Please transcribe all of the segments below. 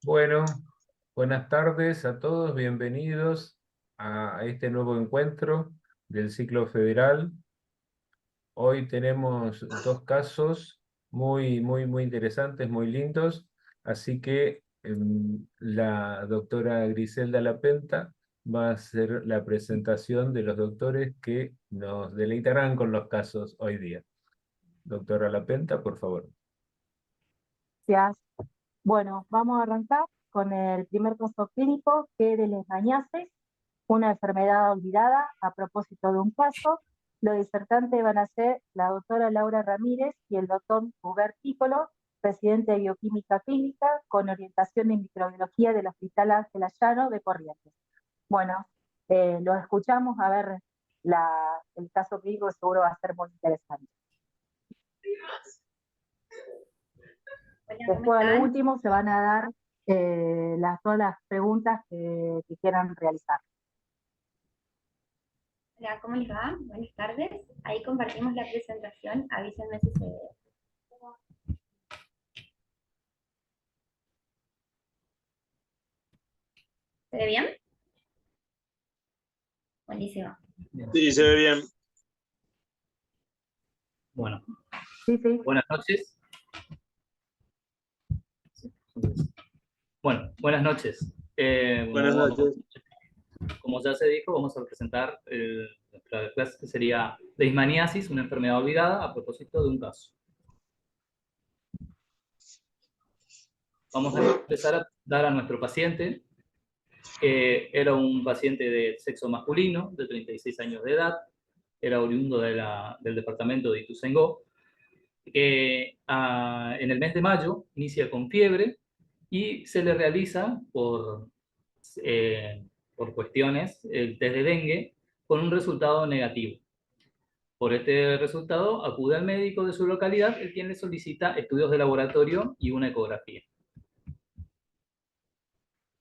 Bueno, buenas tardes a todos, bienvenidos a este nuevo encuentro del ciclo federal. Hoy tenemos dos casos muy interesantes, muy lindos, así que la doctora Griselda Lapenta va a hacer la presentación de los doctores que nos deleitarán con los casos hoy día. Doctora Lapenta, por favor. Gracias. Bueno, vamos a arrancar con el primer caso clínico, que es de leishmaniasis, una enfermedad olvidada. A propósito de un caso, los disertantes van a ser la doctora Laura Ramírez y el doctor Hubert Piccolo, presidente de Bioquímica Clínica, con orientación en microbiología del Hospital Ángela Llano de Corrientes. Bueno, los escuchamos a ver el caso clínico, seguro va a ser muy interesante. Después, a lo último, se van a dar todas las preguntas que quieran realizar. Hola, ¿cómo les va? Buenas tardes. Ahí compartimos la presentación. Avísenme si se ve. ¿Se ve bien? Buenísimo. Sí, se ve bien. Bueno, Sí. Buenas noches. Bueno, buenas noches. Buenas noches. Como ya se dijo, vamos a presentar nuestra clase, que sería leishmaniasis, una enfermedad olvidada, a propósito de un caso. Vamos a empezar a dar a nuestro paciente, que era un paciente de sexo masculino, de 36 años de edad, era oriundo del departamento de Ituzaingó, que en el mes de mayo inicia con fiebre y se le realiza por cuestiones el test de dengue con un resultado negativo. Por este resultado acude al médico de su localidad, el quien le solicita estudios de laboratorio y una ecografía.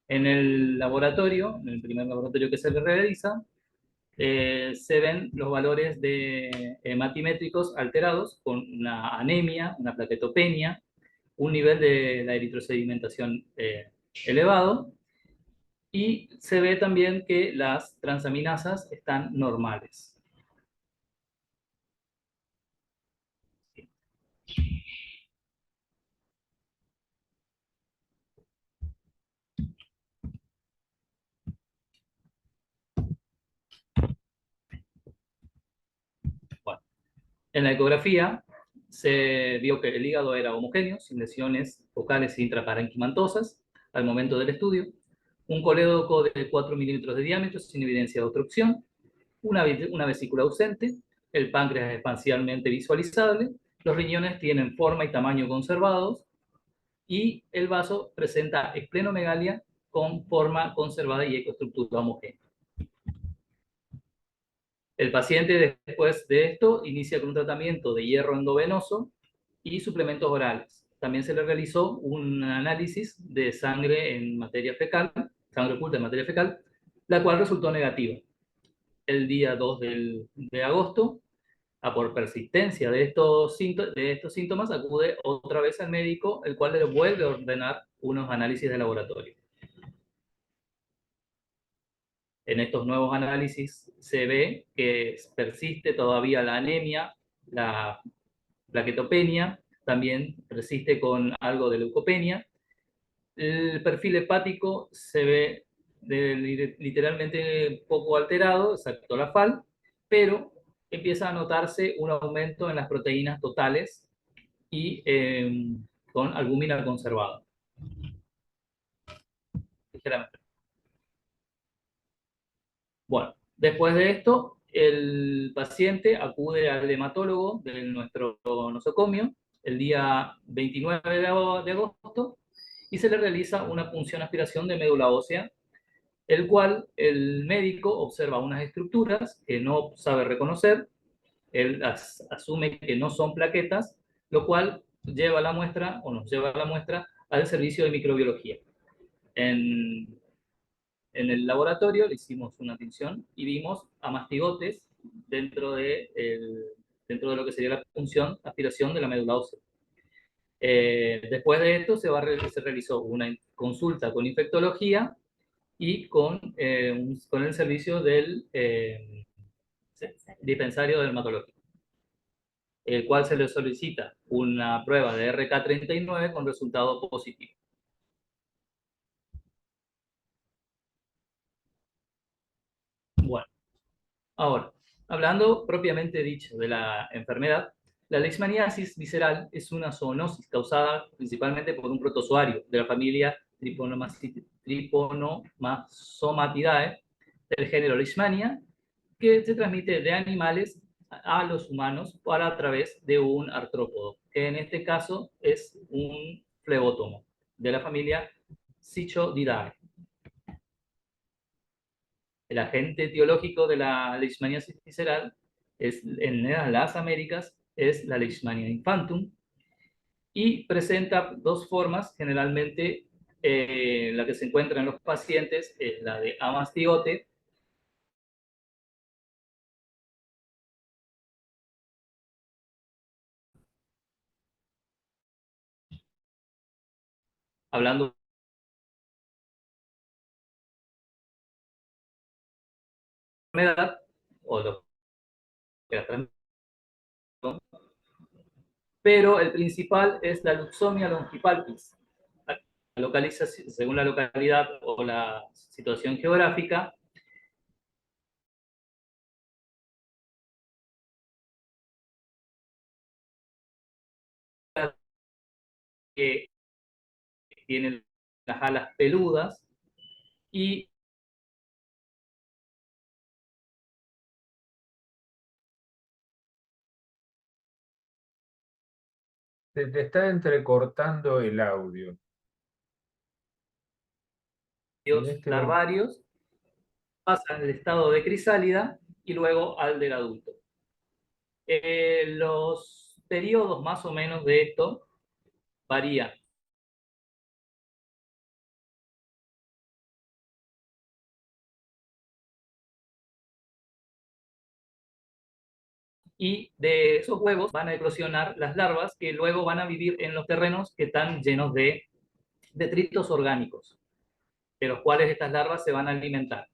En el laboratorio, en el primer laboratorio que se le realiza, se ven los valores de hematimétricos alterados con una anemia, una plaquetopenia, un nivel de la eritrosedimentación elevado, y se ve también que las transaminasas están normales. Bueno, en la ecografía se vio que el hígado era homogéneo, sin lesiones focales e intraparenquimantosas al momento del estudio, un colédoco de 4 milímetros de diámetro sin evidencia de obstrucción, una vesícula ausente, el páncreas es parcialmente visualizable, los riñones tienen forma y tamaño conservados, y el vaso presenta esplenomegalia con forma conservada y ecoestructura homogénea. El paciente, después de esto, inicia con un tratamiento de hierro endovenoso y suplementos orales. También se le realizó un análisis de sangre en materia fecal, sangre oculta en materia fecal, la cual resultó negativa. El día 2 de agosto, por persistencia de estos síntomas, acude otra vez al médico, el cual le vuelve a ordenar unos análisis de laboratorio. En estos nuevos análisis se ve que persiste todavía la anemia, la plaquetopenia, también persiste con algo de leucopenia. El perfil hepático se ve literalmente poco alterado, excepto la FAL, pero empieza a notarse un aumento en las proteínas totales y con albúmina conservada. Ligeramente. Bueno, después de esto, el paciente acude al hematólogo de nuestro nosocomio el día 29 de agosto y se le realiza una punción aspiración de médula ósea, el cual el médico observa unas estructuras que no sabe reconocer. Él asume que no son plaquetas, lo cual lleva la muestra, o nos lleva la muestra, al servicio de microbiología. En el laboratorio le hicimos una tinción y vimos amastigotes dentro de lo que sería la punción, aspiración de la médula ósea. Después de esto se realizó una consulta con infectología y con el servicio del dispensario dermatológico, el cual se le solicita una prueba de RK39 con resultado positivo. Bueno, ahora, hablando propiamente dicho de la enfermedad, la leishmaniasis visceral es una zoonosis causada principalmente por un protozoario de la familia Trypanosomatidae del género Leishmania, que se transmite de animales a los humanos a través de un artrópodo, que en este caso es un flebótomo de la familia Cichodidae. El agente etiológico de la leishmaniasis visceral en las Américas es la Leishmania infantum y presenta dos formas, generalmente la que se encuentra en los pacientes es la de amastigote, hablando de enfermedad o lo que la transmite, pero el principal es la Luxomia longipalpis. Localiza, según la localidad o la situación geográfica, que tiene las alas peludas y Se te está entrecortando el audio. larvarios pasan del estado de crisálida y luego al del adulto. Los periodos más o menos de esto varían. Y de esos huevos van a eclosionar las larvas que luego van a vivir en los terrenos que están llenos de detritos orgánicos, de los cuales estas larvas se van a alimentar.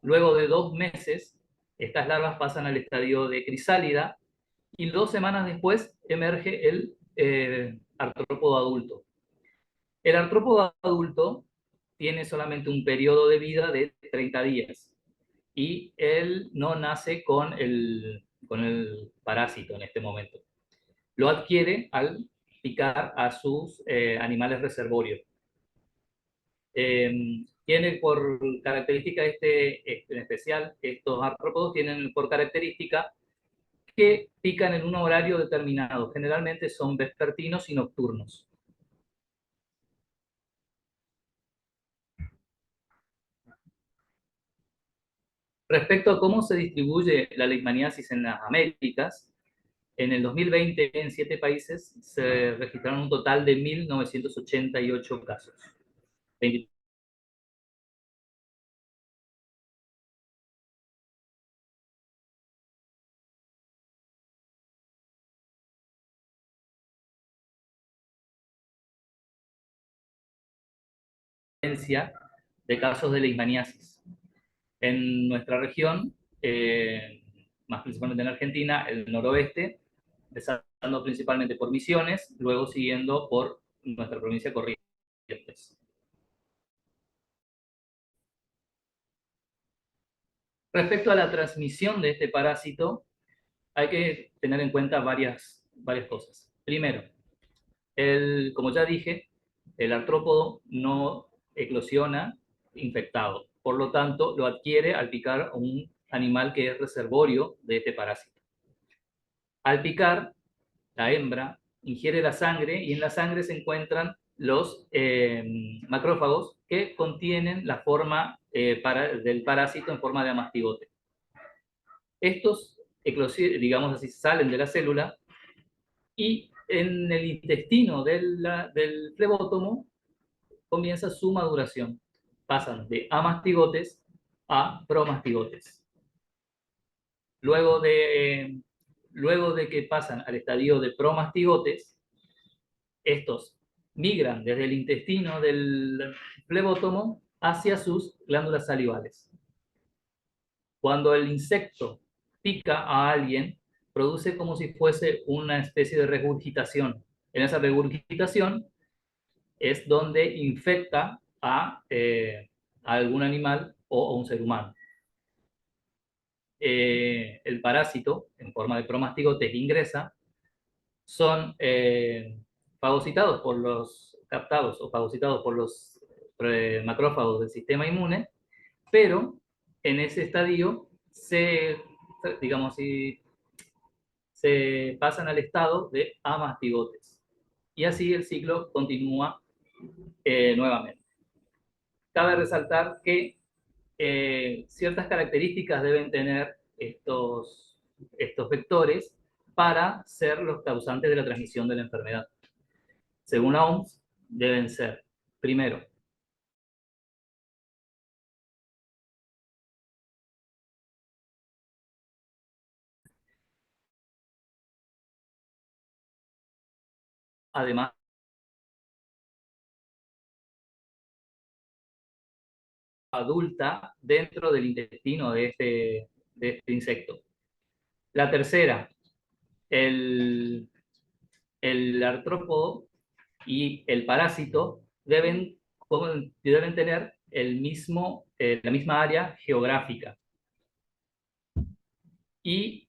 Luego de 2 meses, estas larvas pasan al estadio de crisálida y 2 semanas después emerge el artrópodo adulto. El artrópodo adulto tiene solamente un periodo de vida de 30 días y él no nace con el parásito en este momento. Lo adquiere al picar a sus animales reservorios. Tiene por característica en especial, estos artrópodos tienen por característica que pican en un horario determinado. Generalmente son vespertinos y nocturnos. Respecto a cómo se distribuye la leishmaniasis en las Américas, en el 2020 en 7 países se registraron un total de 1.988 casos. 23 de casos de leishmaniasis. En nuestra región, más principalmente en Argentina, el noroeste, empezando principalmente por Misiones, luego siguiendo por nuestra provincia Corrientes. Respecto a la transmisión de este parásito, hay que tener en cuenta varias cosas. Primero, como ya dije, el artrópodo no eclosiona infectado. Por lo tanto, lo adquiere al picar a un animal que es reservorio de este parásito. Al picar, la hembra ingiere la sangre y en la sangre se encuentran los macrófagos que contienen la forma del parásito en forma de amastigote. Estos, digamos así, salen de la célula y en el intestino del flebótomo comienza su maduración. Pasan de amastigotes a promastigotes. Luego de que pasan al estadio de promastigotes, estos migran desde el intestino del flebótomo hacia sus glándulas salivales. Cuando el insecto pica a alguien, produce como si fuese una especie de regurgitación. En esa regurgitación es donde infecta a algún animal o a un ser humano. El parásito, en forma de promastigotes, ingresa, son fagocitados por los captados o fagocitados por los macrófagos del sistema inmune, pero en ese estadio digamos así, se pasan al estado de amastigotes. Y así el ciclo continúa nuevamente. Cabe resaltar que ciertas características deben tener estos vectores para ser los causantes de la transmisión de la enfermedad. Según la OMS, deben ser, primero, además, adulta dentro del intestino de este insecto. La tercera, el artrópodo y el parásito deben tener la misma área geográfica. Y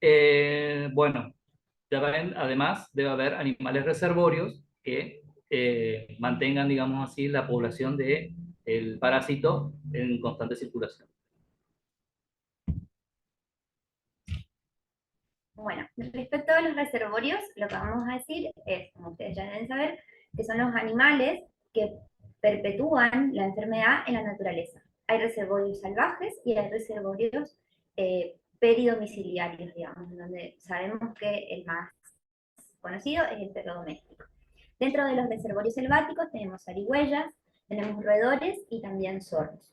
bueno, además debe haber animales reservorios que mantengan, digamos así, la población del parásito en constante circulación. Bueno, respecto a los reservorios, lo que vamos a decir es, como ustedes ya deben saber, que son los animales que perpetúan la enfermedad en la naturaleza. Hay reservorios salvajes y hay reservorios peridomiciliarios, digamos, donde sabemos que el más conocido es el perro doméstico. Dentro de los reservorios selváticos tenemos zarigüeyas, tenemos roedores y también zorros.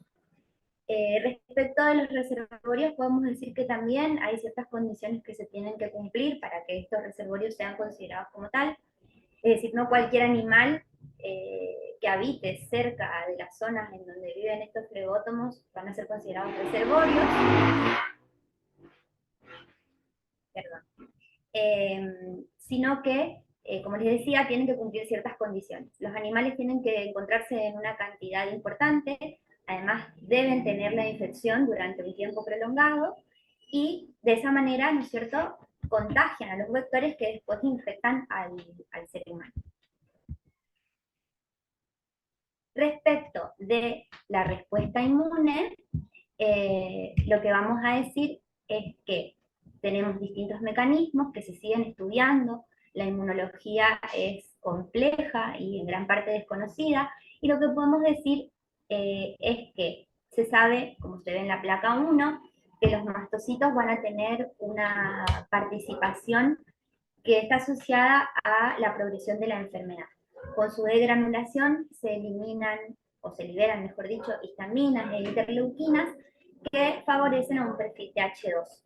Respecto de los reservorios, podemos decir que también hay ciertas condiciones que se tienen que cumplir para que estos reservorios sean considerados como tal. Es decir, no cualquier animal que habite cerca de las zonas en donde viven estos flebótomos van a ser considerados reservorios. Perdón. Sino que, como les decía, tienen que cumplir ciertas condiciones. Los animales tienen que encontrarse en una cantidad importante. Además, deben tener la infección durante un tiempo prolongado y de esa manera, ¿no es cierto?, contagian a los vectores que después infectan al ser humano. Respecto de la respuesta inmune, lo que vamos a decir es que tenemos distintos mecanismos que se siguen estudiando. La inmunología es compleja y en gran parte desconocida, y lo que podemos decir es que se sabe, como se ve en la placa 1, que los mastocitos van a tener una participación que está asociada a la progresión de la enfermedad. Con su degranulación se eliminan, o se liberan, mejor dicho, histaminas e interleuquinas que favorecen a un perfil TH2.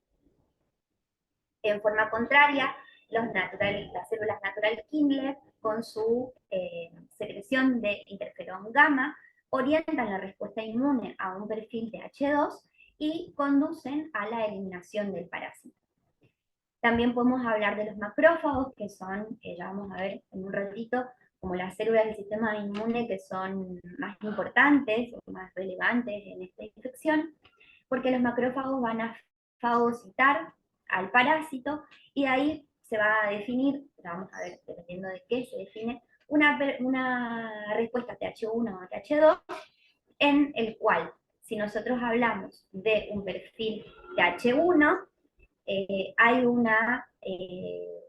En forma contraria, las células natural killer, con su secreción de interferón gamma, orientan la respuesta inmune a un perfil TH2 y conducen a la eliminación del parásito. También podemos hablar de los macrófagos, que son, ya vamos a ver en un ratito, como las células del sistema inmune que son más importantes o más relevantes en esta infección, porque los macrófagos van a fagocitar al parásito y ahí se va a definir, vamos a ver dependiendo de qué se define, una respuesta TH1 o TH2, en el cual, si nosotros hablamos de un perfil TH1, hay una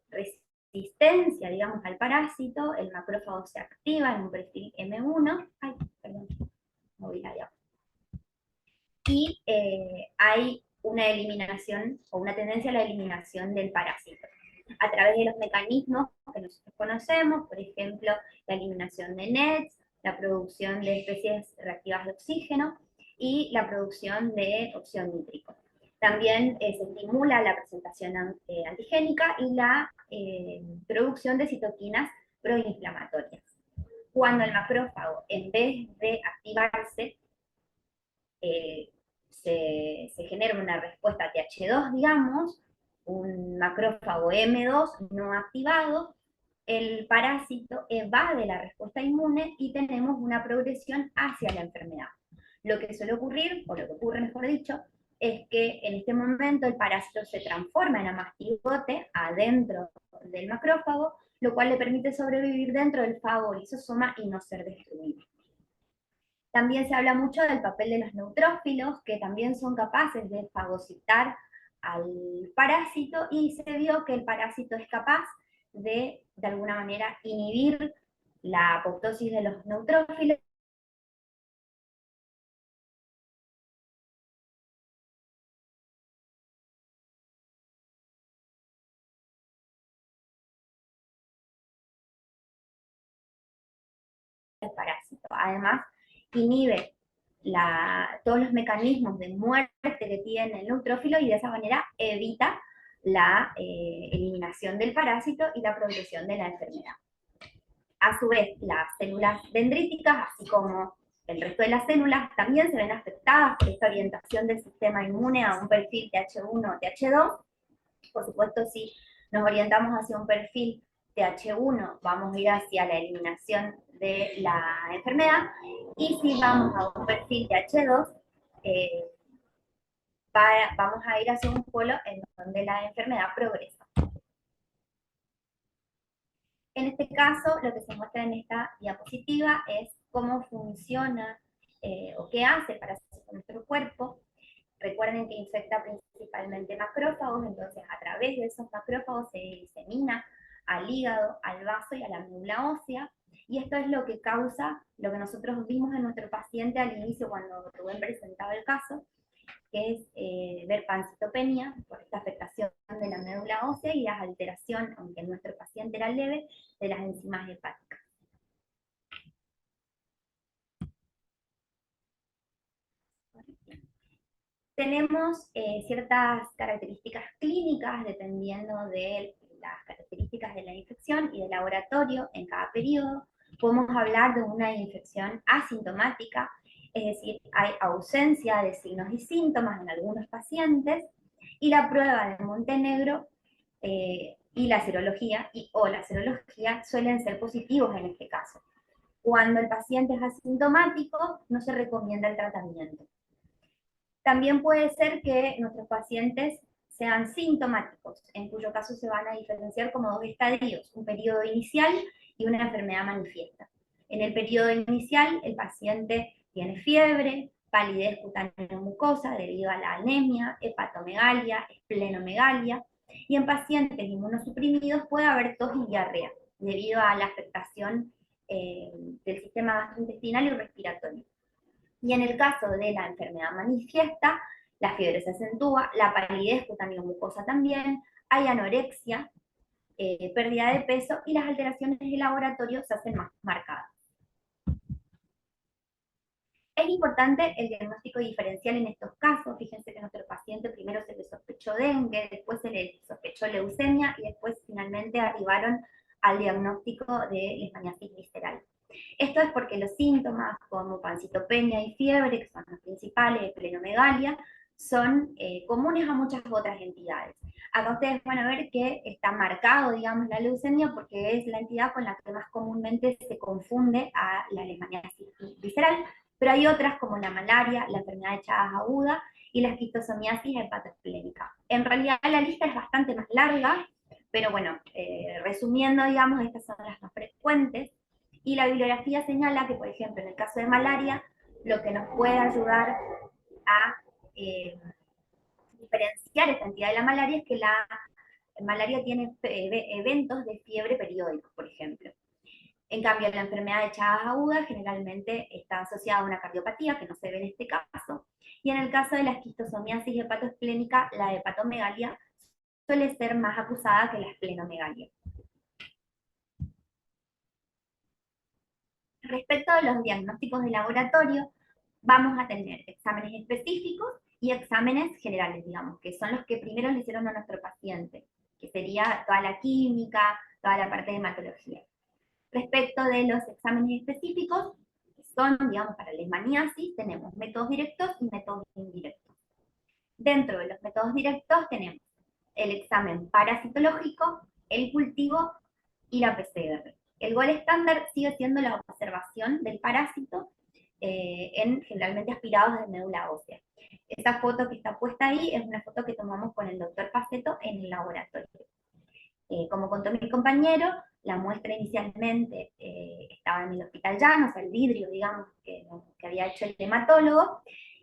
resistencia, digamos, al parásito, el macrófago se activa en un perfil M1, y hay una eliminación o una tendencia a la eliminación del parásito a través de los mecanismos que nosotros conocemos, por ejemplo, la eliminación de NETs, la producción de especies reactivas de oxígeno y la producción de óxido nítrico. También se estimula la presentación antigénica y la producción de citoquinas proinflamatorias. cuando el macrófago, en vez de activarse, se genera una respuesta TH2, digamos, un macrófago M2 no activado, el parásito evade la respuesta inmune y tenemos una progresión hacia la enfermedad. Lo que suele ocurrir, o lo que ocurre mejor dicho, es que en este momento el parásito se transforma en amastigote adentro del macrófago, lo cual le permite sobrevivir dentro del fago lisosoma y no ser destruido. También se habla mucho del papel de los neutrófilos, que también son capaces de fagocitar al parásito, y se vio que el parásito es capaz de alguna manera, inhibir la apoptosis de los neutrófilos del parásito. Además, inhibe todos los mecanismos de muerte que tiene el neutrófilo y de esa manera evita la eliminación del parásito y la progresión de la enfermedad. A su vez, las células dendríticas, así como el resto de las células, también se ven afectadas por esta orientación del sistema inmune a un perfil TH1 o TH2. Por supuesto, si nos orientamos hacia un perfil TH1, vamos a ir hacia la eliminación de la enfermedad, y si vamos a un perfil TH2, vamos a ir hacia un polo en donde la enfermedad progresa. En este caso, lo que se muestra en esta diapositiva es cómo funciona o qué hace para nuestro cuerpo. Recuerden que infecta principalmente macrófagos, entonces a través de esos macrófagos se disemina al hígado, al vaso y a la médula ósea, y esto es lo que causa lo que nosotros vimos en nuestro paciente al inicio cuando Rubén presentaba el caso, que es ver pancitopenia por esta afectación de la médula ósea y la alteración, aunque en nuestro paciente era leve, de las enzimas hepáticas. Tenemos ciertas características clínicas dependiendo de las características de la infección y del laboratorio en cada periodo. Podemos hablar de una infección asintomática, es decir, hay ausencia de signos y síntomas en algunos pacientes, y la prueba de Montenegro y la serología o la serología suelen ser positivos en este caso. Cuando el paciente es asintomático, no se recomienda el tratamiento. También puede ser que nuestros pacientes sean sintomáticos, en cuyo caso se van a diferenciar como dos estadios, un periodo inicial y una enfermedad manifiesta. En el periodo inicial, el paciente tiene fiebre, palidez cutánea mucosa debido a la anemia, hepatomegalia, esplenomegalia, y en pacientes inmunosuprimidos puede haber tos y diarrea, debido a la afectación del sistema gastrointestinal y respiratorio. Y en el caso de la enfermedad manifiesta, la fiebre se acentúa, la palidez cutáneo-mucosa también, hay anorexia, pérdida de peso, y las alteraciones de laboratorio se hacen más marcadas. Es importante el diagnóstico diferencial en estos casos. Fíjense que a nuestro paciente primero se le sospechó dengue, después se le sospechó leucemia y después finalmente arribaron al diagnóstico de leishmaniasis visceral. Esto es porque los síntomas como pancitopenia y fiebre, que son los principales, esplenomegalia, son comunes a muchas otras entidades. Acá ustedes van a ver que está marcado, digamos, la leucemia porque es la entidad con la que más comúnmente se confunde a la leishmaniasis visceral, pero hay otras como la malaria, la enfermedad de Chagas aguda y la esquistosomiasis hepatoesplénica. En realidad la lista es bastante más larga, pero bueno, resumiendo, digamos, estas son las más frecuentes. Y la bibliografía señala que, por ejemplo, en el caso de malaria, lo que nos puede ayudar a diferenciar esta entidad de la malaria es que la malaria tiene eventos de fiebre periódicos, por ejemplo. En cambio, la enfermedad de Chagas aguda generalmente está asociada a una cardiopatía, que no se ve en este caso. Y en el caso de la esquistosomiasis hepatoesplénica, la hepatomegalia suele ser más acusada que la esplenomegalia. Respecto a los diagnósticos de laboratorio, vamos a tener exámenes específicos y exámenes generales, digamos, que son los que primero le hicieron a nuestro paciente, que sería toda la química, toda la parte de hematología. Respecto de los exámenes específicos, que son, digamos, para leishmaniasis, tenemos métodos directos y métodos indirectos. Dentro de los métodos directos tenemos el examen parasitológico, el cultivo y la PCR. El gol estándar sigue siendo la observación del parásito en generalmente aspirados de médula ósea. Esta foto que está puesta ahí es una foto que tomamos con el doctor Paceto en el laboratorio. Como contó mi compañero, la muestra inicialmente estaba en el Hospital Llano, o sea, el vidrio, digamos, que había hecho el hematólogo,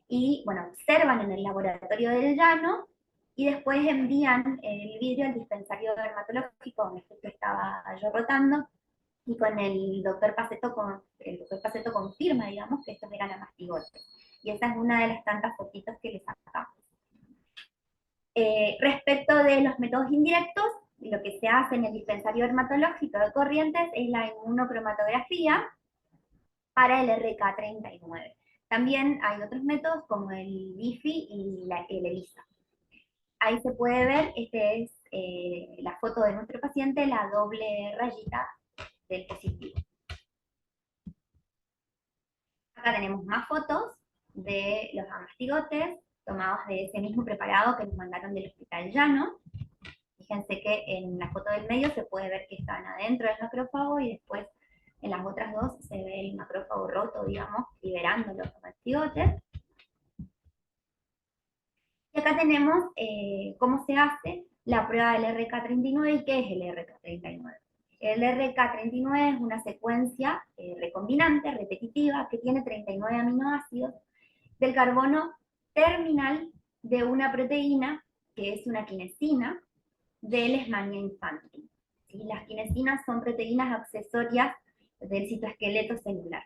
y bueno, observan en el laboratorio del Llano, y después envían el vidrio al dispensario dermatológico, donde justo estaba yo rotando, y con el doctor Paceto confirma, digamos, que estos eran amastigotes. Y esa es una de las tantas fotitos que les sacamos. Respecto de los métodos indirectos, lo que se hace en el dispensario dermatológico de Corrientes es la inmunocromatografía para el RK39. También hay otros métodos como el IFI y el ELISA. Ahí se puede ver, este es la foto de nuestro paciente, la doble rayita del positivo. Acá tenemos más fotos de los amastigotes tomados de ese mismo preparado que nos mandaron del Hospital Llano. Fíjense que en la foto del medio se puede ver que están adentro del macrófago y después en las otras dos se ve el macrófago roto, digamos, liberando los amastigotes. Y acá tenemos cómo se hace la prueba del RK39 y qué es el RK39. El RK39 es una secuencia recombinante, repetitiva, que tiene 39 aminoácidos del carbono terminal de una proteína que es una quinesina de Leishmania infantil. ¿Sí? Las quinesinas son proteínas accesorias del citoesqueleto celular.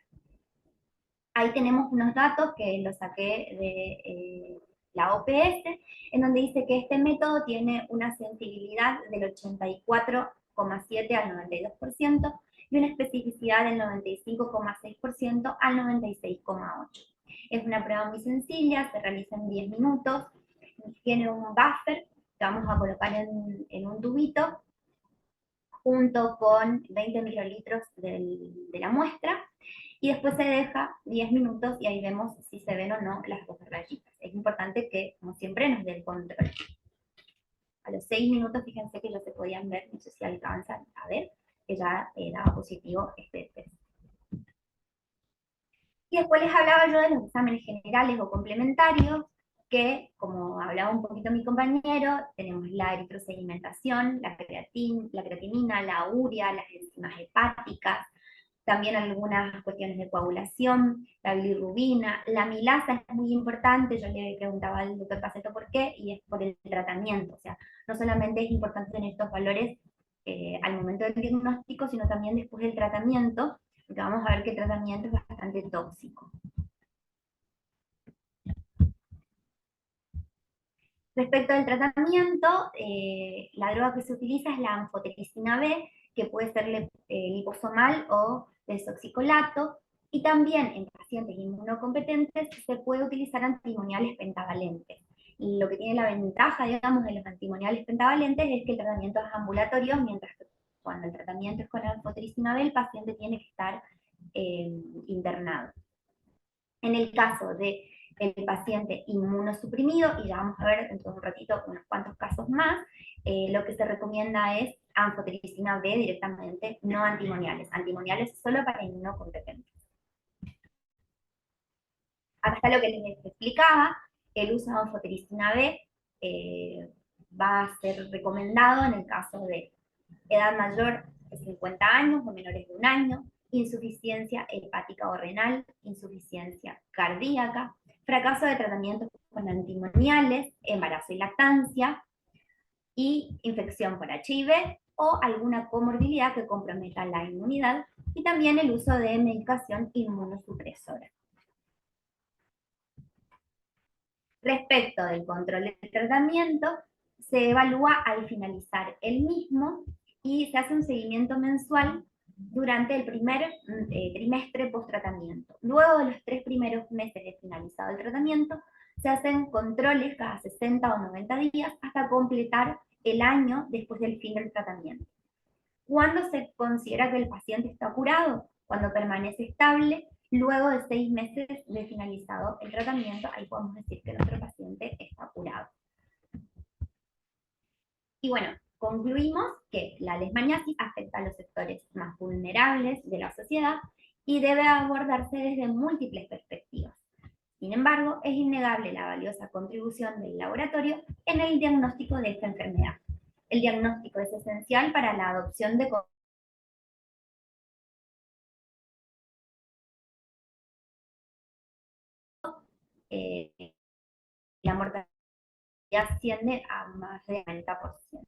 Ahí tenemos unos datos que los saqué de la OPS, en donde dice que este método tiene una sensibilidad del 84,7 al 92% y una especificidad del 95,6% al 96,8%. Es una prueba muy sencilla, se realiza en 10 minutos, tiene un buffer que vamos a colocar en un tubito junto con 20 mililitros de la muestra, y después se deja 10 minutos y ahí vemos si se ven o no las dos rayitas. Es importante que, como siempre, nos dé el control. A los 6 minutos, fíjense que ya se podían ver, no sé si alcanzan a ver, que ya daba positivo este test. Y después les hablaba yo de los exámenes generales o complementarios, que, como hablaba un poquito mi compañero, tenemos la eritrosedimentación, la creatinina, la urea, las enzimas hepáticas, también algunas cuestiones de coagulación, la bilirrubina, la amilasa es muy importante, yo le preguntaba al doctor Paceto por qué, y es por el tratamiento, o sea, no solamente es importante tener estos valores al momento del diagnóstico, sino también después del tratamiento, porque vamos a ver que el tratamiento es bastante tóxico. Respecto al tratamiento, la droga que se utiliza es la anfotericina B, que puede ser liposomal o desoxicolato, y también en pacientes inmunocompetentes se puede utilizar antimoniales pentavalentes. Y lo que tiene la ventaja, digamos, de los antimoniales pentavalentes es que el tratamiento es ambulatorio, mientras que cuando el tratamiento es con la anfotericina B, el paciente tiene que estar internado. En el caso de el paciente inmunosuprimido, y ya vamos a ver dentro de un ratito unos cuantos casos más, lo que se recomienda es anfotericina B directamente, no antimoniales. Antimoniales solo para inmunocompetentes. Acá está lo que les explicaba, el uso de anfotericina B va a ser recomendado en el caso de edad mayor de 50 años o menores de 1 año, insuficiencia hepática o renal, insuficiencia cardíaca, fracaso de tratamientos con antimoniales, embarazo y lactancia, y infección por HIV o alguna comorbilidad que comprometa la inmunidad, y también el uso de medicación inmunosupresora. Respecto del control del tratamiento, se evalúa al finalizar el mismo y se hace un seguimiento mensual durante el primer trimestre post-tratamiento. Luego de los 3 primeros meses de finalizado el tratamiento, se hacen controles cada 60 o 90 días hasta completar el año después del fin del tratamiento. ¿Cuándo se considera que el paciente está curado? Cuando permanece estable, luego de 6 meses de finalizado el tratamiento, ahí podemos decir que nuestro paciente está curado. Y bueno, concluimos que la leishmaniasis afecta a los sectores más vulnerables de la sociedad y debe abordarse desde múltiples perspectivas. Sin embargo, es innegable la valiosa contribución del laboratorio en el diagnóstico de esta enfermedad. El diagnóstico es esencial para la adopción de la mortalidad asciende a más del 90%.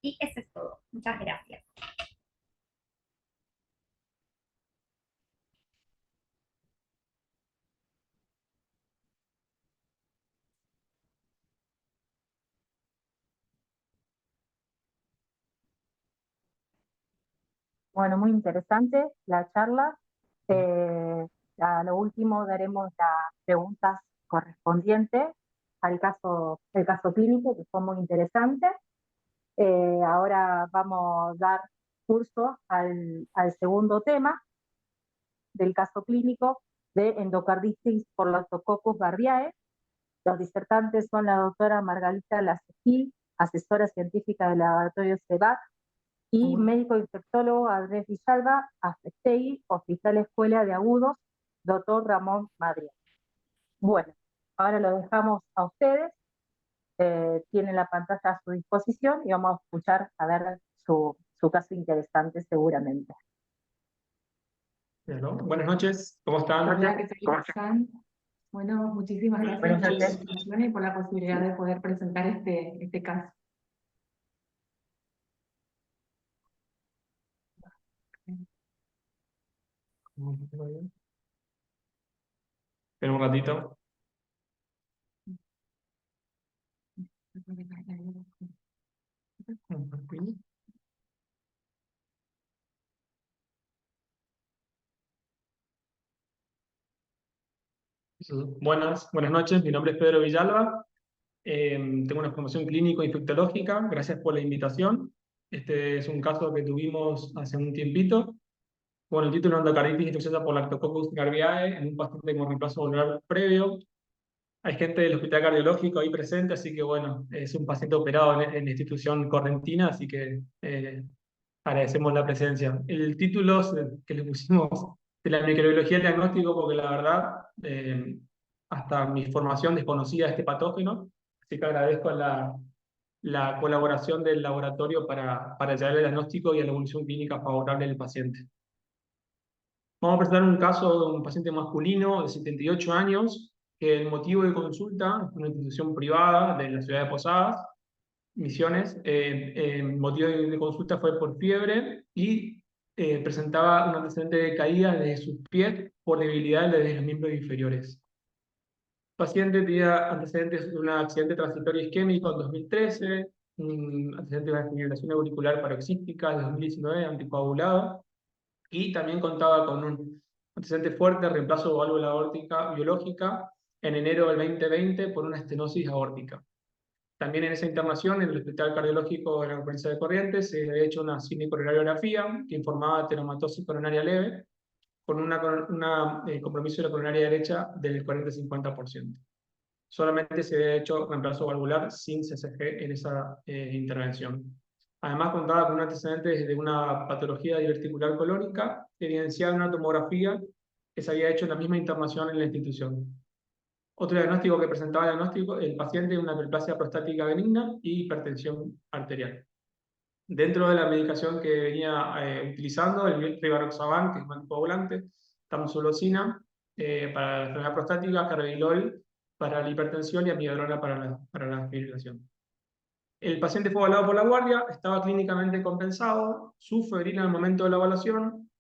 Y eso es todo. Muchas gracias. Bueno, muy interesante la charla. A lo último daremos las preguntas correspondientes al el caso clínico, que fue muy interesante. Ahora vamos a dar curso al segundo tema del caso clínico de endocarditis por Lactococcus barbiae. Los disertantes son la doctora Margarita Lacequí, asesora científica del laboratorio CEBAC, y médico infectólogo Andrés Villalba, Afectegui, Hospital Escuela de Agudos, doctor Ramón Madrid. Bueno, ahora lo dejamos a ustedes, tienen la pantalla a su disposición y vamos a escuchar a ver su caso interesante seguramente. Bueno, buenas noches, ¿cómo están? Hola, ¿qué tal? ¿Cómo están? Bueno, muchísimas gracias por la invitación y por la posibilidad de poder presentar este caso. Espera un ratito. Buenas noches, mi nombre es Pedro Villalba. Tengo una formación clínico-infectológica, gracias por la invitación. Este es un caso que tuvimos hace un tiempito, con el título endocarditis infecciosa por Lactococcus barbiae en un paciente con reemplazo valvular previo. Hay gente del hospital cardiológico ahí presente, así que bueno, es un paciente operado en la institución correntina, así que agradecemos la presencia. El título que le pusimos de la microbiología del diagnóstico, porque la verdad, hasta mi formación desconocía este patógeno, así que agradezco la colaboración del laboratorio para llevar el diagnóstico y a la evolución clínica favorable del paciente. Vamos a presentar un caso de un paciente masculino de 78 años, que el motivo de consulta es una institución privada de la ciudad de Posadas, Misiones. El motivo de consulta fue por fiebre y presentaba un antecedente de caída desde sus pies por debilidad desde los miembros inferiores. El paciente tenía antecedentes de un accidente transitorio isquémico en 2013, un antecedente de una fibrilación auricular paroxística en 2019, anticoagulado, y también contaba con un antecedente fuerte de reemplazo de válvula aórtica biológica en enero del 2020 por una estenosis aórtica. También en esa internación, en el Hospital Cardiológico de la provincia de Corrientes, se había hecho una cinecoronariografía que informaba tenomatosis coronaria leve, con un compromiso de la coronaria derecha del 40-50%. Solamente se había hecho reemplazo valvular sin CCG en esa intervención. Además, contaba con un antecedente de una patología diverticular colónica, evidenciada en una tomografía que se había hecho en la misma internación en la institución. Otro diagnóstico que presentaba el paciente, una hiperplasia prostática benigna y hipertensión arterial. Dentro de la medicación que venía utilizando, el rivaroxaban, que es un anticoagulante, tamsulosin para la enfermedad prostática, carvedilol para la hipertensión y amiodarona para la fibrilación. El paciente fue evaluado por la guardia, estaba clínicamente compensado, su febrina en el momento de la evaluación,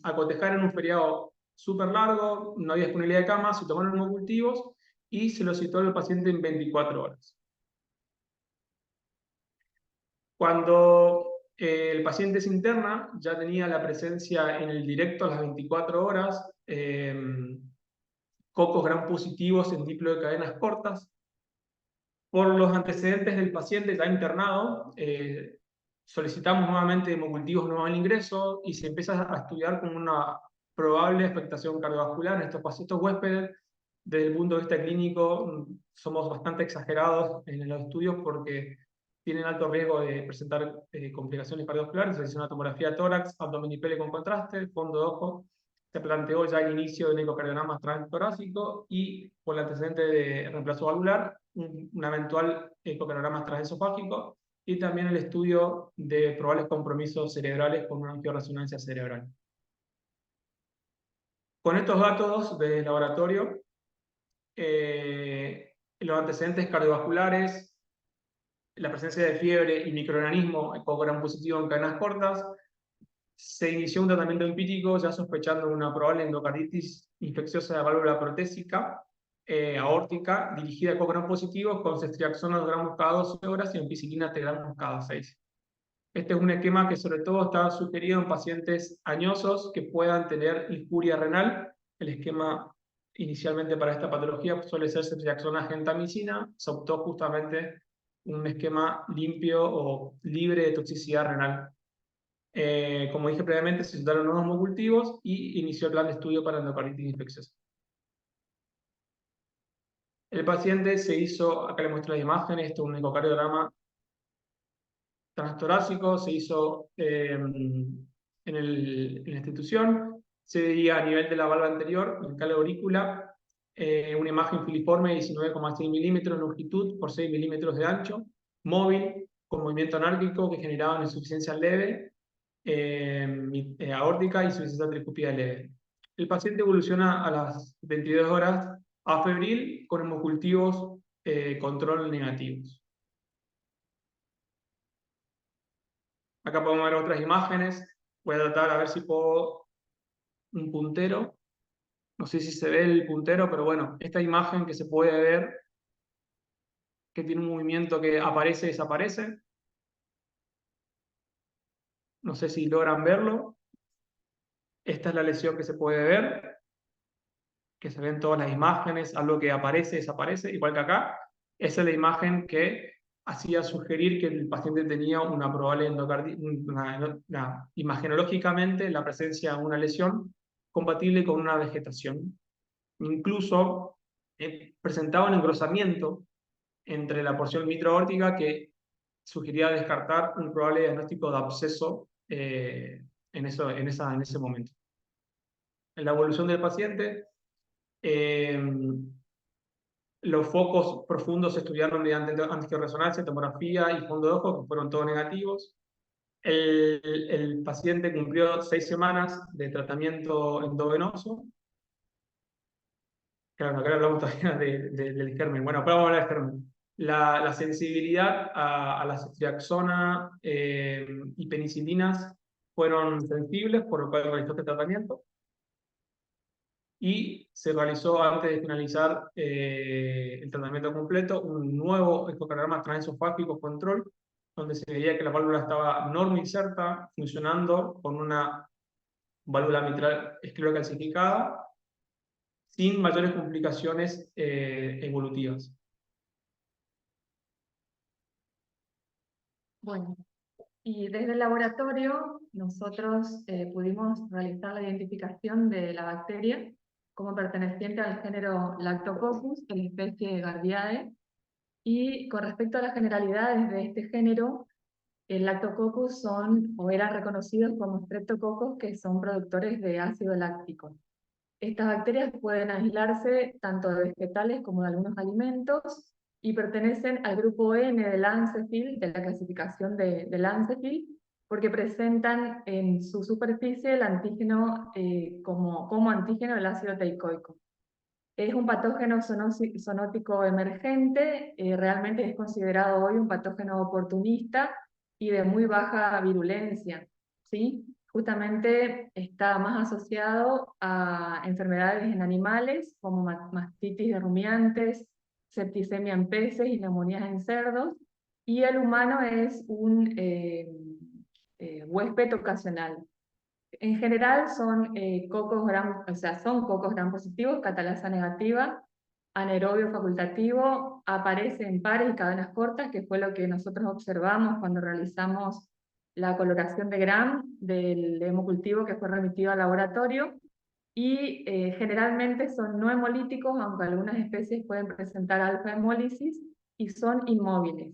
a cotejar en un feriado súper largo, no había disponibilidad de cama, se tomaron hemocultivos y se lo citó al paciente en 24 horas. Cuando el paciente se interna, ya tenía la presencia en el directo a las 24 horas, cocos gram positivos en diplo de cadenas cortas, Por los antecedentes del paciente ya internado, solicitamos nuevamente hemocultivos nuevos al ingreso y se empieza a estudiar con una probable afectación cardiovascular en estos huéspedes. Desde el punto de vista clínico, somos bastante exagerados en los estudios porque tienen alto riesgo de presentar complicaciones cardiovasculares. Se hizo una tomografía de tórax, abdomen y pele con contraste, fondo de ojo. Se planteó ya el inicio de un ecocardiograma transtorácico y por el antecedente de reemplazo valvular, un eventual ecocardiograma transesofágico y también el estudio de probables compromisos cerebrales con una angioresonancia cerebral. Con estos datos de laboratorio, los antecedentes cardiovasculares, la presencia de fiebre y microorganismo ecogramo positivo en cadenas cortas, se inició un tratamiento empírico ya sospechando una probable endocarditis infecciosa de válvula protésica aórtica dirigida a ecogramo positivo con ceftriaxona 2 gramos cada 12 horas y ampicilina 3 gramos cada 6. Este es un esquema que sobre todo está sugerido en pacientes añosos que puedan tener injuria renal. El esquema inicialmente para esta patología suele ser ceftriaxona gentamicina. Se optó justamente un esquema limpio o libre de toxicidad renal. Como dije previamente, se citaron nuevos hemocultivos y inició el plan de estudio para endocarditis infecciosa. El paciente se hizo, acá le muestro las imágenes, esto es un ecocardiograma transtorácico, se hizo en la institución, se veía a nivel de la valva anterior, en la aurícula, una imagen filiforme de 19,6 milímetros de longitud por 6 milímetros de ancho, móvil, con movimiento anárquico que generaba una insuficiencia leve, aórtica y insuficiencia tricúpida leve. El paciente evoluciona a las 22 horas a febril con hemocultivos control negativos. Acá podemos ver otras imágenes. Voy a tratar a ver si puedo un puntero. No sé si se ve el puntero, pero bueno, esta imagen que se puede ver, que tiene un movimiento que aparece y desaparece. No sé si logran verlo. Esta es la lesión que se puede ver, que se ven todas las imágenes, algo que aparece y desaparece, igual que acá. Esa es la imagen que hacía sugerir que el paciente tenía una probable endocarditis, imagenológicamente la presencia de una lesión compatible con una vegetación. Incluso presentaba un engrosamiento entre la porción mitro-aórtica que sugería descartar un probable diagnóstico de absceso en ese momento. En la evolución del paciente, los focos profundos se estudiaron mediante angioresonancia, tomografía y fondo de ojo, que fueron todos negativos. El paciente cumplió 6 semanas de tratamiento endovenoso. Claro, acá hablamos todavía del germen. Bueno, pero vamos a hablar del germen. La sensibilidad a la ceftriaxona y penicilinas fueron sensibles, por lo cual realizó este tratamiento. Y se realizó, antes de finalizar el tratamiento completo, un nuevo ecocardiograma transesofágico control, donde se veía que la válvula estaba normoinserta, funcionando con una válvula mitral esclerocalcificada, sin mayores complicaciones evolutivas. Bueno, y desde el laboratorio nosotros pudimos realizar la identificación de la bacteria como perteneciente al género Lactococcus, de la especie Gardiae, y con respecto a las generalidades de este género, el Lactococcus son o eran reconocidos como streptococos, que son productores de ácido láctico. Estas bacterias pueden aislarse tanto de vegetales como de algunos alimentos y pertenecen al grupo N de Lancefield, de la clasificación de Lancefield, porque presentan en su superficie el antígeno como antígeno el ácido teicoico. Es un patógeno zoonótico emergente, realmente es considerado hoy un patógeno oportunista y de muy baja virulencia, ¿sí? Justamente está más asociado a enfermedades en animales, como mastitis de rumiantes, septicemia en peces y neumonías en cerdos, y el humano es un huésped ocasional. En general son cocos gram positivos, catalasa negativa, anaerobio facultativo aparece en pares y cadenas cortas, que fue lo que nosotros observamos cuando realizamos la coloración de Gram del hemocultivo que fue remitido al laboratorio, y generalmente son no hemolíticos, aunque algunas especies pueden presentar alfa-hemólisis, y son inmóviles.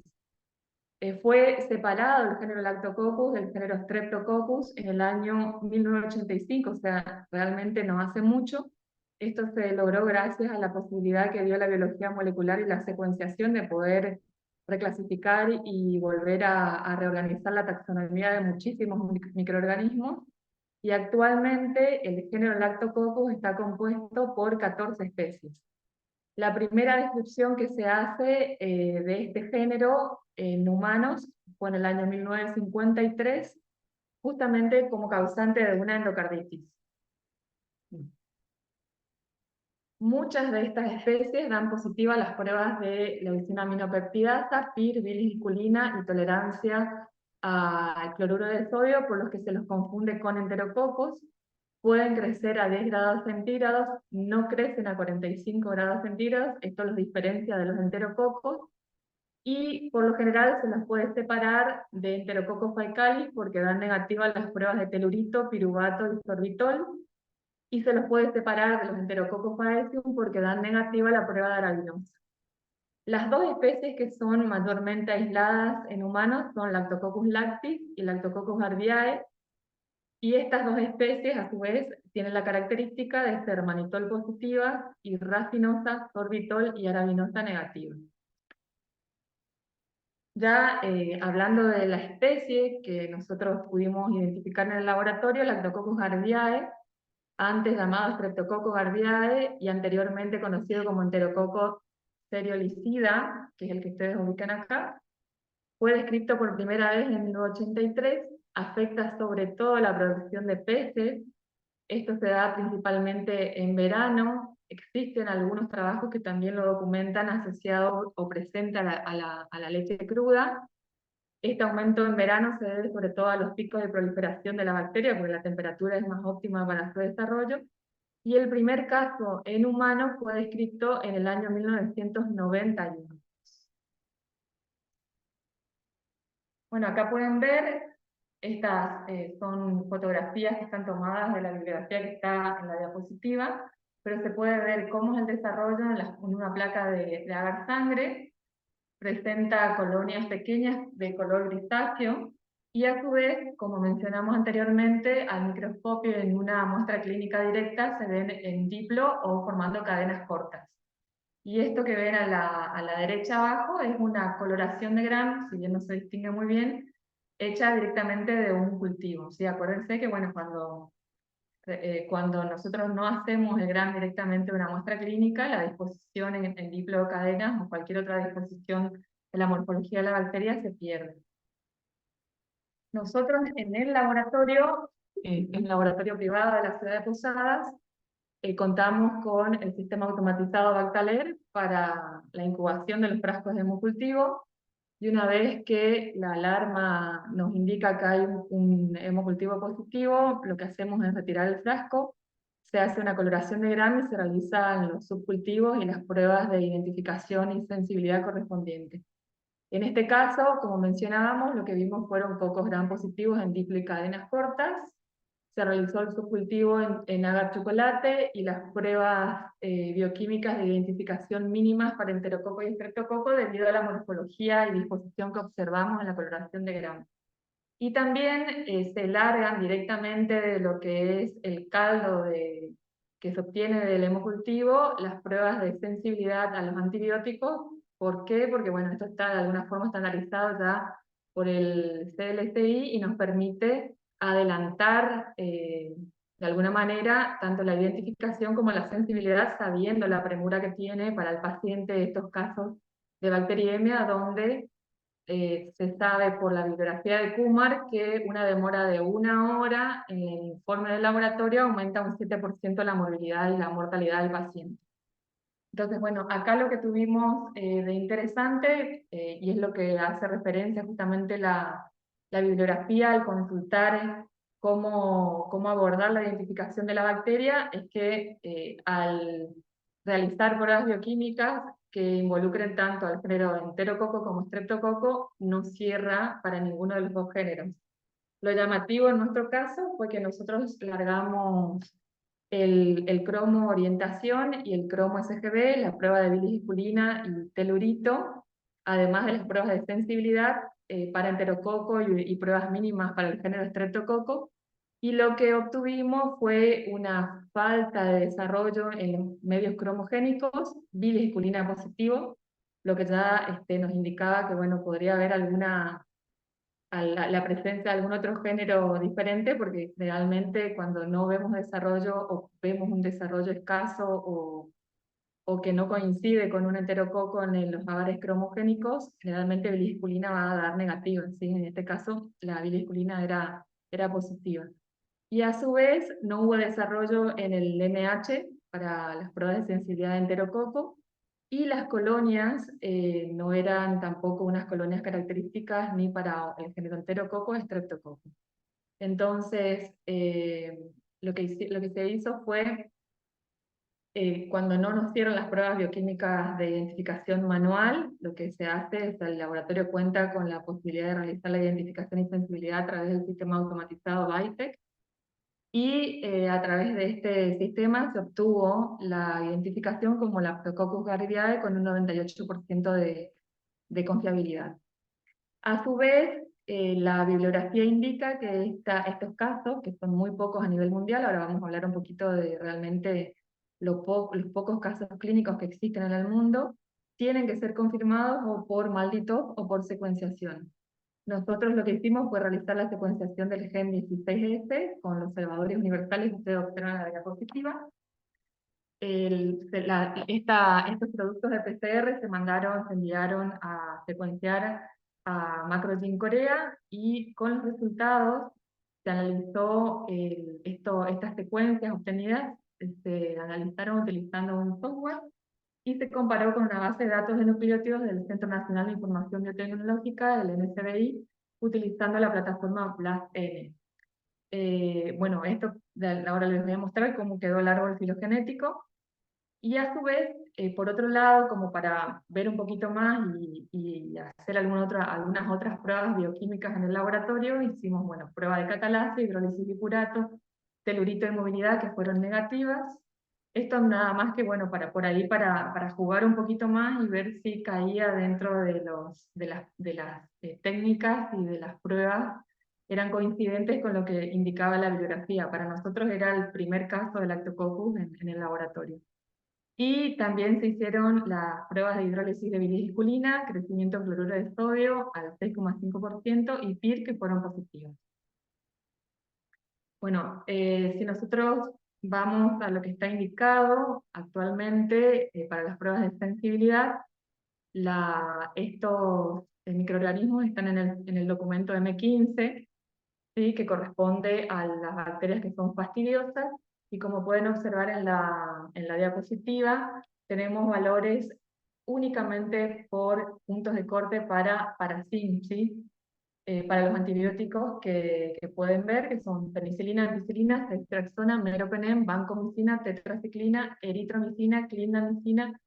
Fue separado el género Lactococcus del género Streptococcus en el año 1985, o sea, realmente no hace mucho. Esto se logró gracias a la posibilidad que dio la biología molecular y la secuenciación de poder reclasificar y volver a reorganizar la taxonomía de muchísimos microorganismos. Y actualmente el género Lactococcus está compuesto por 14 especies. La primera descripción que se hace de este género en humanos fue en el año 1953, justamente como causante de una endocarditis. Muchas de estas especies dan positiva las pruebas de leucina aminopeptidasa, PIR, bilis y tolerancia al cloruro de sodio, por los que se los confunde con enterococos. Pueden crecer a 10 grados centígrados, no crecen a 45 grados centígrados, esto los diferencia de los enterococos, y por lo general se las puede separar de enterococos faecalis porque dan negativa las pruebas de telurito, piruvato y sorbitol, y se los puede separar de los enterococos faecium porque dan negativa la prueba de arabinosa. Las dos especies que son mayormente aisladas en humanos son Lactococcus lactis y Lactococcus gardiae, y estas dos especies, a su vez, tienen la característica de ser manitol positivas y racinosa, sorbitol y arabinosa negativa. Ya hablando de la especie que nosotros pudimos identificar en el laboratorio, Lactococcus gardiae, antes llamado Streptococcus gardiae y anteriormente conocido como Enterococcus seriolicida, que es el que ustedes ubican acá, fue descrito por primera vez en 1983, afecta sobre todo la producción de peces. Esto se da principalmente en verano. Existen algunos trabajos que también lo documentan asociado o presente a la leche cruda. Este aumento en verano se debe sobre todo a los picos de proliferación de la bacteria, porque la temperatura es más óptima para su desarrollo. Y el primer caso en humanos fue descrito en el año 1991. Bueno, acá pueden ver, estas son fotografías que están tomadas de la bibliografía que está en la diapositiva, pero se puede ver cómo es el desarrollo en una placa de agar sangre. Presenta colonias pequeñas de color grisáceo, y a su vez, como mencionamos anteriormente, al microscopio en una muestra clínica directa se ven en diplo o formando cadenas cortas. Y esto que ven a la derecha abajo es una coloración de Gram, si bien no se distingue muy bien, hecha directamente de un cultivo. ¿Sí? Acuérdense que bueno, cuando nosotros no hacemos el Gram directamente de una muestra clínica, la disposición en diplocadenas o cualquier otra disposición de la morfología de la bacteria se pierde. Nosotros en el laboratorio, en el laboratorio privado de la ciudad de Posadas, contamos con el sistema automatizado Bactaler para la incubación de los frascos de hemocultivo, y una vez que la alarma nos indica que hay un hemocultivo positivo, lo que hacemos es retirar el frasco, se hace una coloración de Gram y se realizan los subcultivos y las pruebas de identificación y sensibilidad correspondientes. En este caso, como mencionábamos, lo que vimos fueron pocos Gram positivos en diplo y cadenas cortas. Se realizó el subcultivo en agar chocolate y las pruebas bioquímicas de identificación mínimas para enterococo y streptococo debido a la morfología y disposición que observamos en la coloración de Gram. Y también se largan directamente de lo que es el caldo que se obtiene del hemocultivo las pruebas de sensibilidad a los antibióticos. ¿Por qué? Porque bueno, esto está de alguna forma estandarizado ya por el CLSI y nos permite adelantar de alguna manera tanto la identificación como la sensibilidad, sabiendo la premura que tiene para el paciente estos casos de bacteriemia, donde se sabe por la bibliografía de Kumar que una demora de 1 hora en el informe del laboratorio aumenta un 7% la morbilidad y la mortalidad del paciente. Entonces, bueno, acá lo que tuvimos de interesante, y es lo que hace referencia justamente la bibliografía al consultar cómo abordar la identificación de la bacteria, es que al realizar pruebas bioquímicas que involucren tanto al género enterococo como streptococo no cierra para ninguno de los dos géneros. Lo llamativo en nuestro caso fue que nosotros largamos el cromo orientación y el cromo SGB, la prueba de bilisculina y telurito, además de las pruebas de sensibilidad para enterococo y pruebas mínimas para el género streptococo. Y lo que obtuvimos fue una falta de desarrollo en los medios cromogénicos, bilisculina positivo, lo que ya nos indicaba que bueno, podría haber alguna la presencia de algún otro género diferente, porque realmente cuando no vemos desarrollo o vemos un desarrollo escaso o que no coincide con un enterococo en los avares cromogénicos, generalmente bilisculina va a dar negativa, ¿sí? En este caso la bilisculina era positiva. Y a su vez no hubo desarrollo en el NH para las pruebas de sensibilidad de enterococo, y las colonias no eran tampoco unas colonias características ni para el género enterococo ni streptococo. Entonces, lo que se hizo fue, cuando no nos dieron las pruebas bioquímicas de identificación manual, lo que se hace es que el laboratorio cuenta con la posibilidad de realizar la identificación y sensibilidad a través del sistema automatizado BITEC, y a través de este sistema se obtuvo la identificación como Lactococcus gardiae con un 98% de confiabilidad. A su vez, la bibliografía indica que estos casos, que son muy pocos a nivel mundial, ahora vamos a hablar un poquito de realmente los pocos casos clínicos que existen en el mundo, tienen que ser confirmados o por MALDI-TOF o por secuenciación. Nosotros lo que hicimos fue realizar la secuenciación del gen 16S con los salvadores universales que ustedes observan en la diapositiva. Estos productos de PCR se enviaron a secuenciar a Macrogene Corea, y con los resultados se analizó estas secuencias obtenidas, se analizaron utilizando un software y se comparó con una base de datos de nucleótidos del Centro Nacional de Información Biotecnológica, el NSBI, utilizando la plataforma BLASTN. Bueno, ahora les voy a mostrar cómo quedó el árbol filogenético, y a su vez, por otro lado, como para ver un poquito más y hacer algunas otras pruebas bioquímicas en el laboratorio, hicimos, bueno, prueba de catalasa, hidrólisis de purato, telurito de movilidad, que fueron negativas. Esto nada más que, bueno, para jugar un poquito más y ver si caía dentro de las técnicas y de las pruebas, eran coincidentes con lo que indicaba la bibliografía. Para nosotros era el primer caso de Lactococcus en el laboratorio. Y también se hicieron las pruebas de hidrólisis de bilisculina, crecimiento en cloruro de sodio al 6,5% y PIR, que fueron positivos. Bueno, si nosotros vamos a lo que está indicado actualmente para las pruebas de sensibilidad, estos microorganismos están en el documento M15, ¿sí? Que corresponde a las bacterias que son fastidiosas, y como pueden observar en la diapositiva, tenemos valores únicamente por puntos de corte para zinc, ¿sí? Para los antibióticos que pueden ver, que son penicilina, ampicilina, ceftriaxona, meropenem, vancomicina, tetraciclina, eritromicina, clindamicina,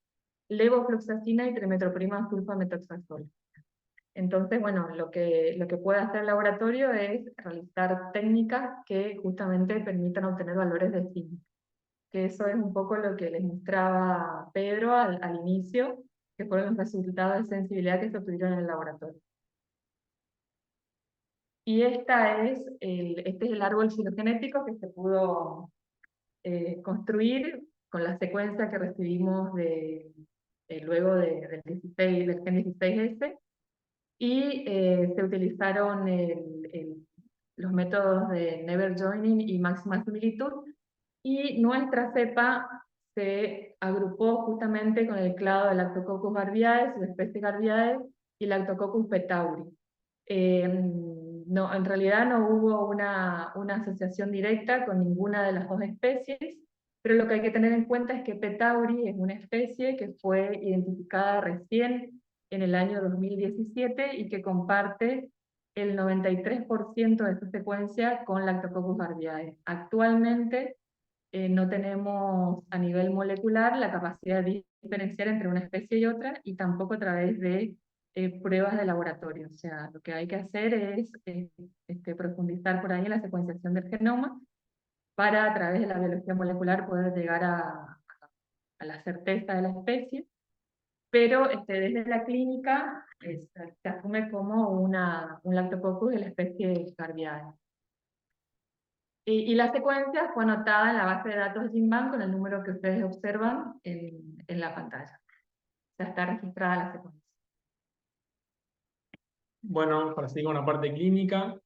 levofloxacina y trimetoprim sulfametoxazol. Entonces, bueno, lo que puede hacer el laboratorio es realizar técnicas que justamente permitan obtener valores de zinc. Que eso es un poco lo que les mostraba Pedro al inicio, que fueron los resultados de sensibilidad que se obtuvieron en el laboratorio. Y este es el árbol filogenético que se pudo construir con la secuencia que recibimos luego del gen 16S, y se utilizaron los métodos de Never Joining y máxima similitud, y nuestra cepa se agrupó justamente con el clado de Lactococcus garbiae, subespecie garbiae, y Lactococcus petauri. No, en realidad no hubo una asociación directa con ninguna de las dos especies, pero lo que hay que tener en cuenta es que petauri es una especie que fue identificada recién en el año 2017 y que comparte el 93% de su secuencia con Lactococcus garbiae. Actualmente no tenemos a nivel molecular la capacidad de diferenciar entre una especie y otra, y tampoco a través de pruebas de laboratorio. O sea, lo que hay que hacer es profundizar por ahí en la secuenciación del genoma para, a través de la biología molecular, poder llegar a la certeza de la especie. Pero desde la clínica se asume como un Lactococcus de la especie Gardiae. Y la secuencia fue anotada en la base de datos de GenBank con el número que ustedes observan en la pantalla. Ya está registrada la secuencia. Bueno, para seguir con la parte clínica,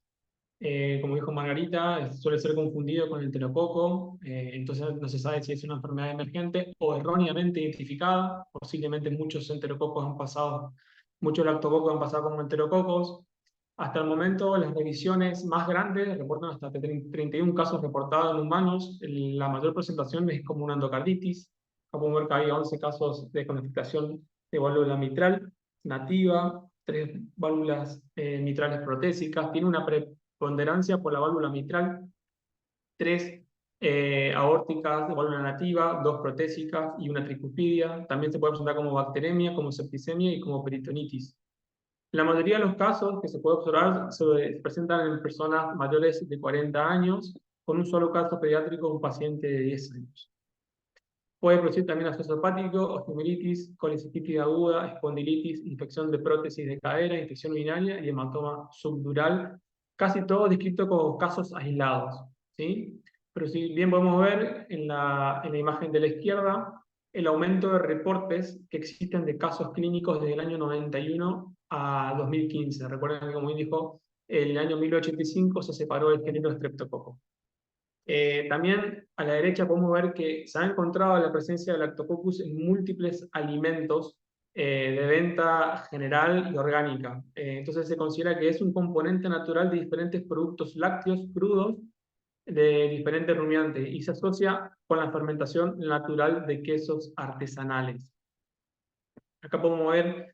como dijo Margarita, suele ser confundido con el enterococo, entonces no se sabe si es una enfermedad emergente o erróneamente identificada. Posiblemente muchos enterococos han pasado, muchos lactococos han pasado como enterococos. Hasta el momento, las revisiones más grandes reportan hasta 31 casos reportados en humanos. La mayor presentación es como una endocarditis. Acá podemos ver que hay 11 casos de conificación de válvula mitral nativa, 3 válvulas mitrales protésicas. Tiene una preponderancia por la válvula mitral, 3 aórticas de válvula nativa, 2 protésicas y una tricuspidia. También se puede presentar como bacteremia, como septicemia y como peritonitis. La mayoría de los casos que se puede observar se presentan en personas mayores de 40 años, con un solo caso pediátrico, un paciente de 10 años. Puede producir también absceso hepático, osteomielitis, colicitis aguda, espondilitis, infección de prótesis de cadera, infección urinaria y hematoma subdural, casi todo descrito como casos aislados, ¿sí? Pero si bien podemos ver en la imagen de la izquierda, el aumento de reportes que existen de casos clínicos desde el año 91 a 2015. Recuerden que, como dijo, en el año 1885 se separó el género Streptococcus. También a la derecha podemos ver que se ha encontrado la presencia de Lactococcus en múltiples alimentos de venta general y orgánica. Entonces se considera que es un componente natural de diferentes productos lácteos crudos de diferentes rumiantes y se asocia con la fermentación natural de quesos artesanales. Acá podemos ver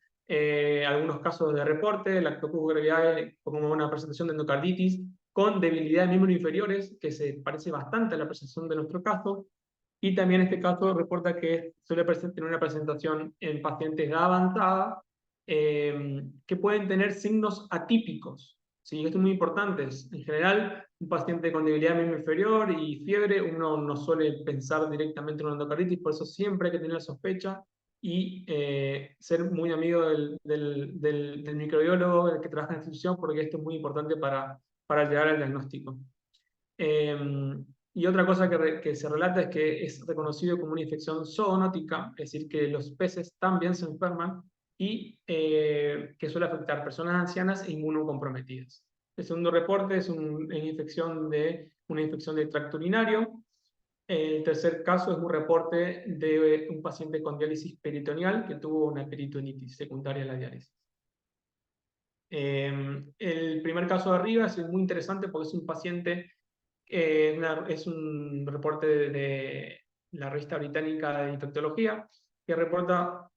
algunos casos de reporte, Lactococcus gravidae como una presentación de endocarditis con debilidad de miembros inferiores, que se parece bastante a la presentación de nuestro caso, y también este caso reporta que suele tener una presentación en pacientes de edad avanzada que pueden tener signos atípicos. ¿Sí? Esto es muy importante. En general, un paciente con debilidad de miembro inferior y fiebre, uno no suele pensar directamente en una endocarditis, por eso siempre hay que tener sospecha y ser muy amigo del microbiólogo, del que trabaja en la institución, porque esto es muy importante para llegar al diagnóstico. Y otra cosa que se relata es que es reconocido como una infección zoonótica, es decir, que los peces también se enferman y que suele afectar a personas ancianas e inmunocomprometidas. El segundo reporte es una infección de tracto urinario. El tercer caso es un reporte de un paciente con diálisis peritoneal que tuvo una peritonitis secundaria a la diálisis. El primer caso de arriba es muy interesante porque es un paciente, es un reporte de la revista británica de infectología, que reporta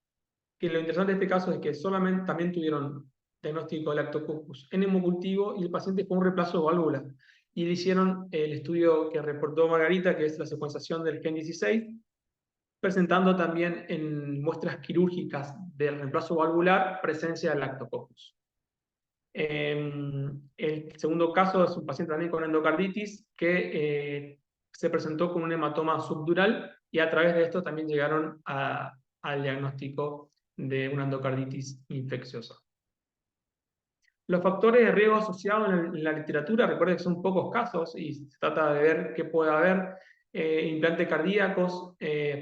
que lo interesante de este caso es que solamente también tuvieron diagnóstico de Lactococcus en hemocultivo y el paciente fue un reemplazo de válvula. Y le hicieron el estudio que reportó Margarita, que es la secuenciación del gen 16, presentando también en muestras quirúrgicas del reemplazo valvular presencia de Lactococcus. El segundo caso es un paciente también con endocarditis que se presentó con un hematoma subdural y a través de esto también llegaron al diagnóstico de una endocarditis infecciosa. Los factores de riesgo asociados en la literatura, recuerden que son pocos casos y se trata de ver qué puede haber: implantes cardíacos,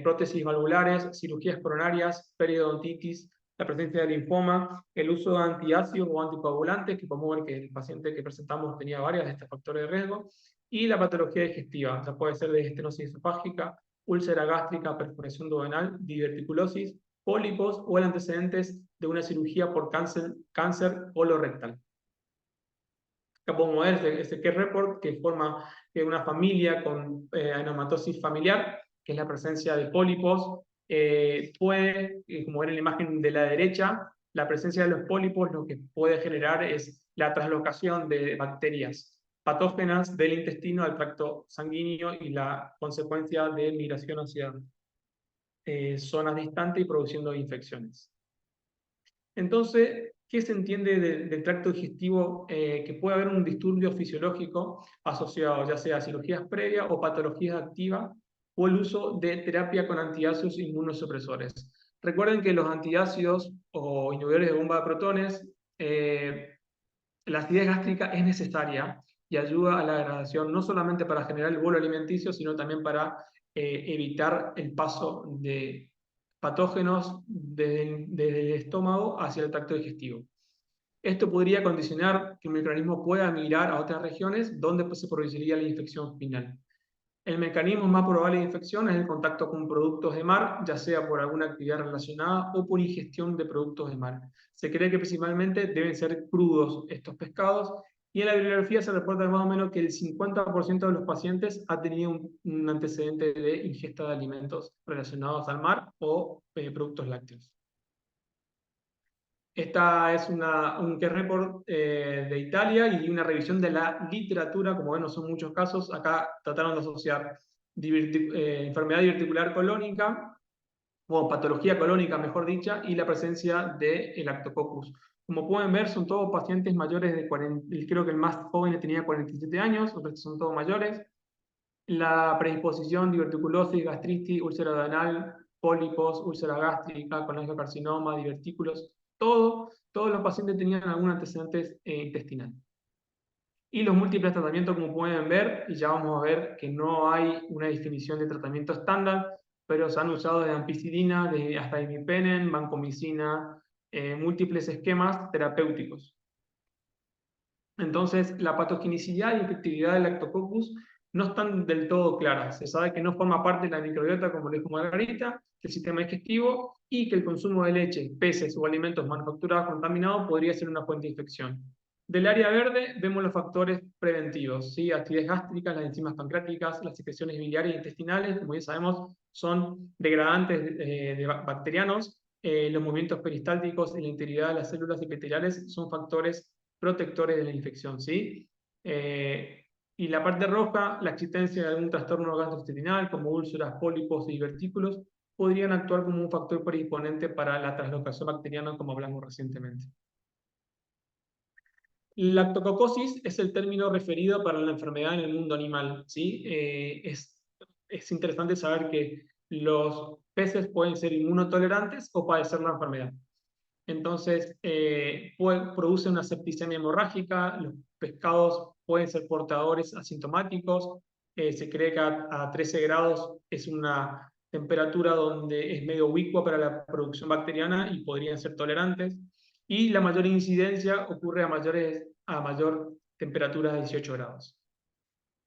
prótesis valvulares, cirugías coronarias, periodontitis, la presencia de linfoma, el uso de antiácidos o anticoagulantes, que podemos ver que el paciente que presentamos tenía varios de estos factores de riesgo, y la patología digestiva, ya puede ser de estenosis esofágica, úlcera gástrica, perforación duodenal, diverticulosis, pólipos o el antecedentes de una cirugía por cáncer colorectal. Acá podemos ver ese case report que forma una familia con anematosis familiar, que es la presencia de pólipos. Puede, como ven en la imagen de la derecha, la presencia de los pólipos lo que puede generar es la traslocación de bacterias patógenas del intestino al tracto sanguíneo y la consecuencia de migración hacia zonas distantes y produciendo infecciones. Entonces, ¿qué se entiende del tracto digestivo? Que puede haber un disturbio fisiológico asociado ya sea a cirugías previas o patologías activas o el uso de terapia con antiácidos inmunosupresores. Recuerden que los antiácidos o inhibidores de bomba de protones, la acidez gástrica es necesaria y ayuda a la degradación no solamente para generar el bolo alimenticio, sino también para evitar el paso de patógenos desde el estómago hacia el tracto digestivo. Esto podría condicionar que el microorganismo pueda migrar a otras regiones donde pues, se produciría la infección final. El mecanismo más probable de infección es el contacto con productos de mar, ya sea por alguna actividad relacionada o por ingestión de productos de mar. Se cree que principalmente deben ser crudos estos pescados y en la bibliografía se reporta más o menos que el 50% de los pacientes ha tenido un antecedente de ingesta de alimentos relacionados al mar o productos lácteos. Esta es un case report de Italia y una revisión de la literatura. Como ven, no son muchos casos. Acá trataron de asociar enfermedad diverticular colónica, o patología colónica, mejor dicha, y la presencia de Lactococcus. Como pueden ver, son todos pacientes mayores de 40, creo que el más joven tenía 47 años, los restos son todos mayores. La predisposición, diverticulosis, gastritis, úlcera renal, pólipos, úlcera gástrica, colangiocarcinoma, divertículos, todos los pacientes tenían algún antecedente intestinal. Y los múltiples tratamientos, como pueden ver, y ya vamos a ver que no hay una definición de tratamiento estándar, pero se han usado desde ampicilina, hasta imipenem, vancomicina, múltiples esquemas terapéuticos. Entonces, la patogenicidad y efectividad del Lactococcus no están del todo claras. Se sabe que no forma parte de la microbiota, como le dijo Margarita, del sistema digestivo, y que el consumo de leche, peces o alimentos manufacturados contaminados podría ser una fuente de infección. Del área verde vemos los factores preventivos, ¿sí? Acidez gástrica, las enzimas pancreáticas, las secreciones biliares e intestinales, como ya sabemos, son degradantes bacterianos. Los movimientos peristálticos y la integridad de las células epiteliales son factores protectores de la infección, ¿sí? Y la parte roja, la existencia de algún trastorno gastrointestinal, como úlceras, pólipos y divertículos, podrían actuar como un factor predisponente para la translocación bacteriana, como hablamos recientemente. Lactococosis es el término referido para la enfermedad en el mundo animal, ¿sí? Es interesante saber que los peces pueden ser inmunotolerantes o padecer la enfermedad. Entonces, produce una septicemia hemorrágica, los pescados pueden ser portadores asintomáticos, se cree que a 13 grados es una temperatura donde es medio ubicua para la producción bacteriana y podrían ser tolerantes, y la mayor incidencia ocurre a mayor temperatura de 18 grados.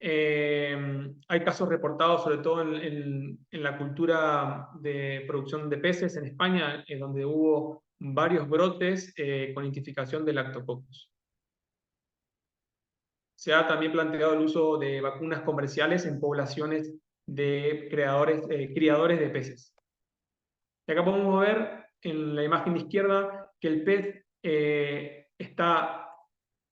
Hay casos reportados, sobre todo en la cultura de producción de peces en España, donde hubo varios brotes con identificación de Lactococcus. Se ha también planteado el uso de vacunas comerciales en poblaciones de criadores de peces. Y acá podemos ver en la imagen de izquierda que el pez está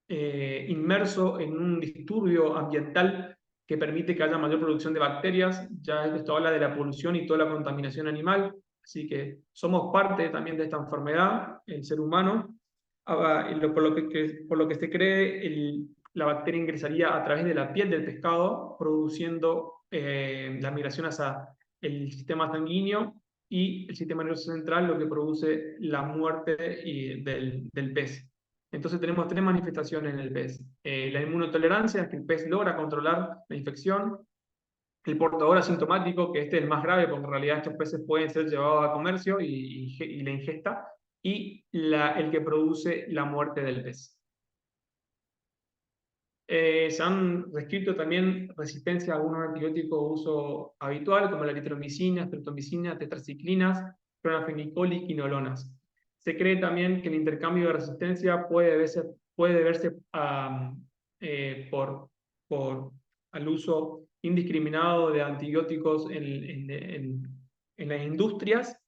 inmerso en un disturbio ambiental que permite que haya mayor producción de bacterias. Ya esto habla de la polución y toda la contaminación animal, así que somos parte también de esta enfermedad, el ser humano. Por lo que se cree, la bacteria ingresaría a través de la piel del pescado, produciendo la migración hacia el sistema sanguíneo y el sistema nervioso central, lo que produce la muerte del pez. Entonces tenemos tres manifestaciones en el pez. La inmunotolerancia, es que el pez logra controlar la infección. El portador asintomático, que este es el más grave, porque en realidad estos peces pueden ser llevados a comercio y la ingesta. Y el que produce la muerte del pez. Se han descrito también resistencia a algunos antibióticos de uso habitual, como la eritromicina, streptomicina, tetraciclinas, clonafenicol y quinolonas. Se cree también que el intercambio de resistencia puede deberse al uso indiscriminado de antibióticos en las industrias,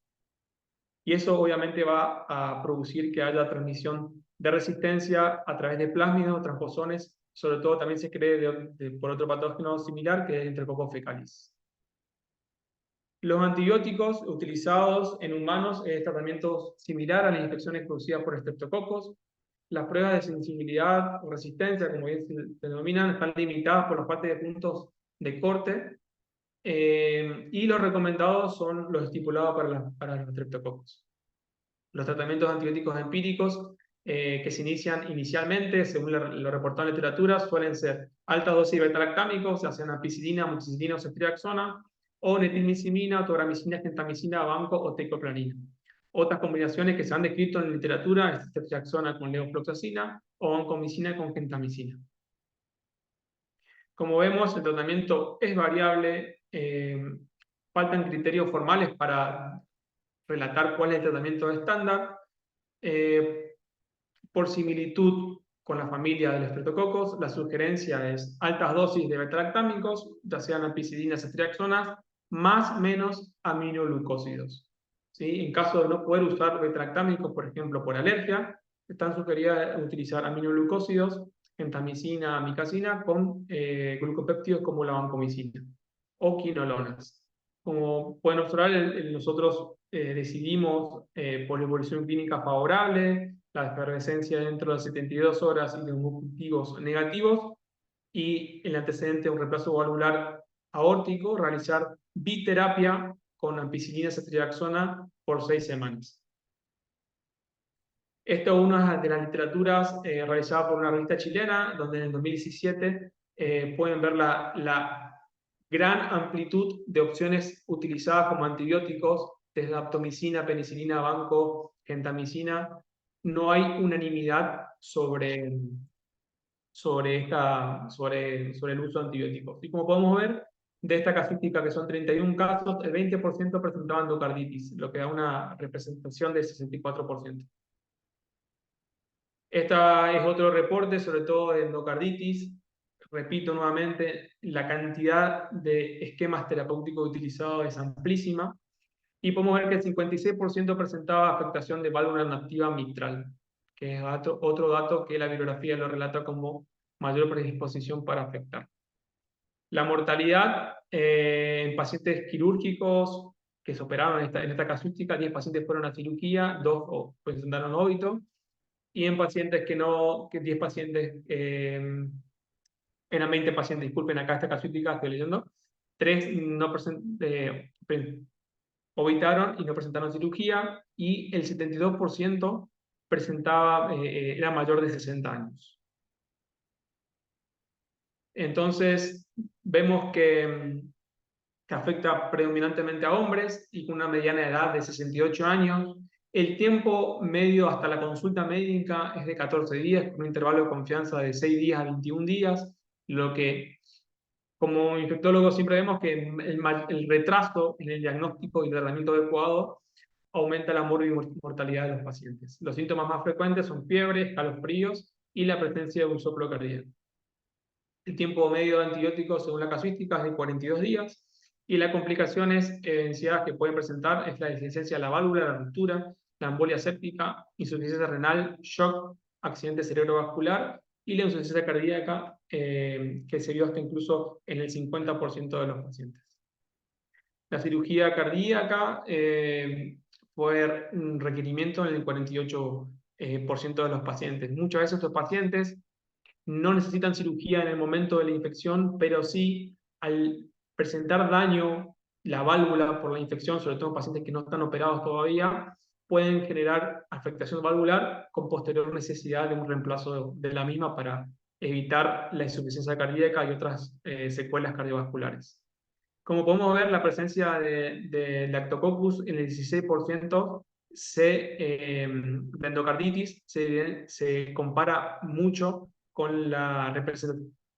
y eso obviamente va a producir que haya transmisión de resistencia a través de plásmidos, transposones, sobre todo también se cree por otro patógeno similar que es el Enterococcus fecalis. Los antibióticos utilizados en humanos es tratamiento similar a las infecciones producidas por estreptococos. Las pruebas de sensibilidad o resistencia, como bien se denominan, están limitadas por los partes de puntos de corte, y los recomendados son los estipulados para los estreptococos. Los tratamientos antibióticos empíricos que se inician inicialmente, según lo reportado en literatura, suelen ser altas dosis de beta-lactámicos, ya sean ampicilina, amoxicilina o ceftriaxona, o netilmicimina, tobramicina, gentamicina, banco o teicoplanin. Otras combinaciones que se han descrito en literatura es ceftriaxona con levofloxacina o vancomicina con gentamicina. Como vemos, el tratamiento es variable, faltan criterios formales para relatar cuál es el tratamiento estándar. Por similitud con la familia de los estreptococos, la sugerencia es altas dosis de beta-lactámicos, ya sean ampicilinas, ceftriaxonas, más menos aminoglucósidos. ¿Sí? En caso de no poder usar beta-lactámicos, por ejemplo, por alergia, están sugeridas utilizar aminoglucósidos, gentamicina, amicacina, con glucopéptidos como la vancomicina o quinolonas. Como pueden observar, nosotros decidimos por evolución clínica favorable, la efervescencia dentro de 72 horas y los cultivos negativos, y el antecedente de un reemplazo valvular aórtico, realizar biterapia con ampicilina ceftriaxona por 6 semanas. Esto es una de las literaturas realizadas por una revista chilena, donde en el 2017 pueden ver la gran amplitud de opciones utilizadas como antibióticos, desde aptomicina, penicilina, banco, gentamicina. No hay unanimidad sobre el uso de antibióticos. Y como podemos ver, de esta casuística, que son 31 casos, el 20% presentaban endocarditis, lo que da una representación del 64%. Este es otro reporte, sobre todo de endocarditis. Repito nuevamente, la cantidad de esquemas terapéuticos utilizados es amplísima. Y podemos ver que el 56% presentaba afectación de válvula inactiva mitral, que es otro dato que la bibliografía lo relata como mayor predisposición para afectar. La mortalidad en pacientes quirúrgicos que se operaron en esta casuística, 10 pacientes fueron a cirugía, 2 presentaron óbito, y en pacientes que 10 pacientes, eran 20 pacientes, disculpen, acá esta casuística estoy leyendo, 3 no ovitaron y no presentaron cirugía, y el 72% era mayor de 60 años. Entonces, vemos que afecta predominantemente a hombres y con una mediana edad de 68 años. El tiempo medio hasta la consulta médica es de 14 días, con un intervalo de confianza de 6 días a 21 días, lo que como infectólogos siempre vemos que el retraso en el diagnóstico y tratamiento adecuado aumenta la mortalidad de los pacientes. Los síntomas más frecuentes son fiebre, escalofríos y la presencia de un soplo cardíaco. El tiempo medio de antibióticos según la casuística es de 42 días, y las complicaciones evidenciadas que pueden presentar es la deficiencia de la válvula, la ruptura, la embolia séptica, insuficiencia renal, shock, accidente cerebrovascular y la insuficiencia cardíaca, que se vio hasta incluso en el 50% de los pacientes. La cirugía cardíaca fue un requerimiento en el 48% de los pacientes. Muchas veces estos pacientes no necesitan cirugía en el momento de la infección, pero sí al presentar daño la válvula por la infección, sobre todo en pacientes que no están operados todavía, pueden generar afectación valvular con posterior necesidad de un reemplazo de la misma para evitar la insuficiencia cardíaca y otras secuelas cardiovasculares. Como podemos ver, la presencia de Lactococcus en el 16% de endocarditis se compara mucho con la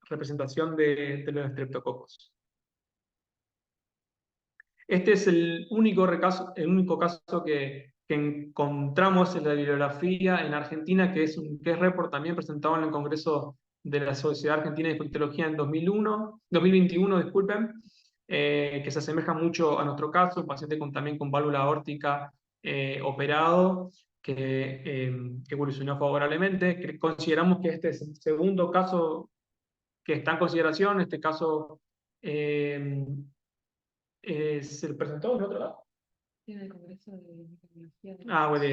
representación de los estreptococos. Este es el único caso que encontramos en la bibliografía en Argentina, que es report también presentado en el Congreso de la Sociedad Argentina de Infectología en 2021, disculpen, que se asemeja mucho a nuestro caso, un paciente también con válvula aórtica operado, que evolucionó favorablemente. Consideramos que este es el segundo caso que está en consideración. En este caso se presentó en otro lado. Sí, en el Congreso de Microbiología.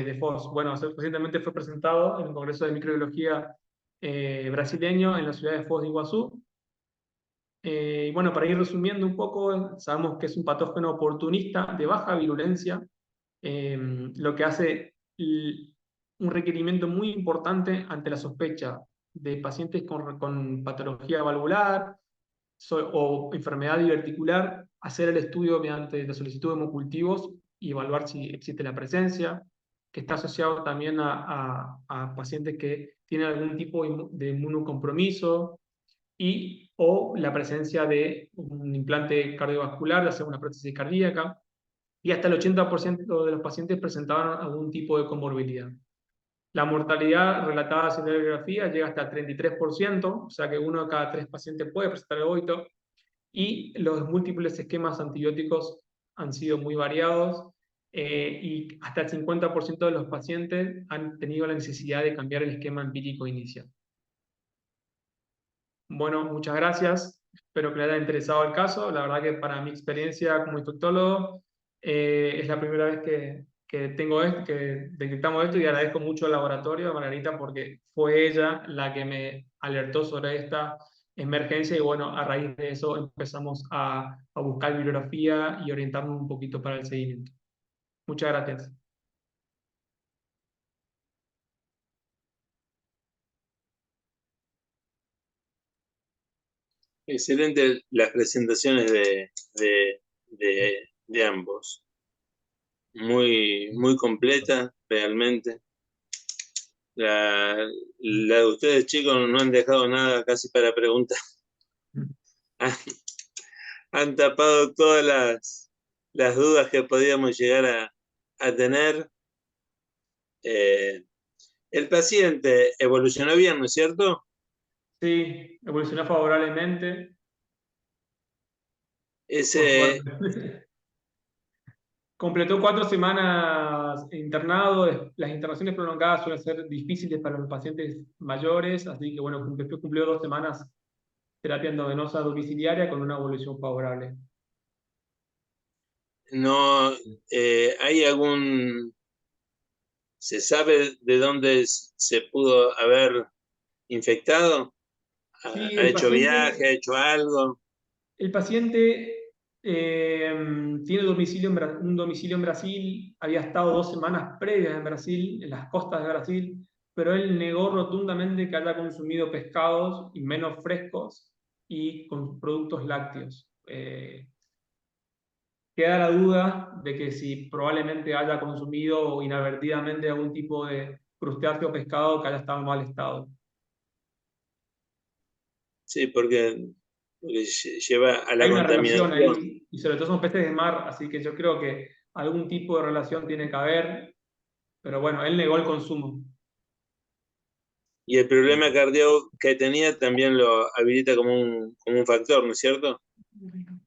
De FOS. Bueno, recientemente fue presentado en el Congreso de Microbiología brasileño en la ciudad de Foz de Iguazú. Y bueno, para ir resumiendo un poco, sabemos que es un patógeno oportunista de baja virulencia, lo que hace un requerimiento muy importante ante la sospecha de pacientes con patología valvular o enfermedad diverticular, hacer el estudio mediante la solicitud de hemocultivos y evaluar si existe la presencia, que está asociado también a pacientes que tienen algún tipo de inmunocompromiso o la presencia de un implante cardiovascular, ya sea una prótesis cardíaca, y hasta el 80% de los pacientes presentaban algún tipo de comorbilidad. La mortalidad relatada en la radiografía llega hasta el 33%, o sea que 1 de cada 3 pacientes puede presentar el boito, y los múltiples esquemas antibióticos han sido muy variados, y hasta el 50% de los pacientes han tenido la necesidad de cambiar el esquema empírico inicial. Bueno, muchas gracias. Espero que les haya interesado el caso. La verdad que para mi experiencia como infectólogo es la primera vez que detectamos esto, y agradezco mucho al laboratorio, a Margarita, porque fue ella la que me alertó sobre esta emergencia, y bueno, a raíz de eso empezamos a buscar bibliografía y orientarnos un poquito para el seguimiento. Muchas gracias. Excelente las presentaciones de ambos. Muy completa, realmente. La de ustedes, chicos, no han dejado nada casi para preguntar. Han tapado todas las dudas que podíamos llegar a tener. El paciente evolucionó bien, ¿no es cierto? Sí, evolucionó favorablemente. Ese, Completó 4 semanas internado. Las internaciones prolongadas suelen ser difíciles para los pacientes mayores, así que bueno, cumplió 2 semanas terapia endovenosa domiciliaria con una evolución favorable. no, ¿hay se sabe de dónde se pudo haber infectado? Sí, ¿Ha hecho viaje? ¿Ha hecho algo? El paciente tiene un domicilio en Brasil, había estado 2 semanas previas en Brasil, en las costas de Brasil, pero él negó rotundamente que haya consumido pescados, y menos frescos, y con productos lácteos. Queda la duda de que si probablemente haya consumido inadvertidamente algún tipo de crustáceo o pescado que haya estado en mal estado. Sí, porque lleva a la Hay una relación contaminación. ahí, y sobre todo son peces de mar, así que yo creo que algún tipo de relación tiene que haber, pero bueno, él negó el consumo. Y el problema cardíaco que tenía también lo habilita como un factor, ¿no es cierto?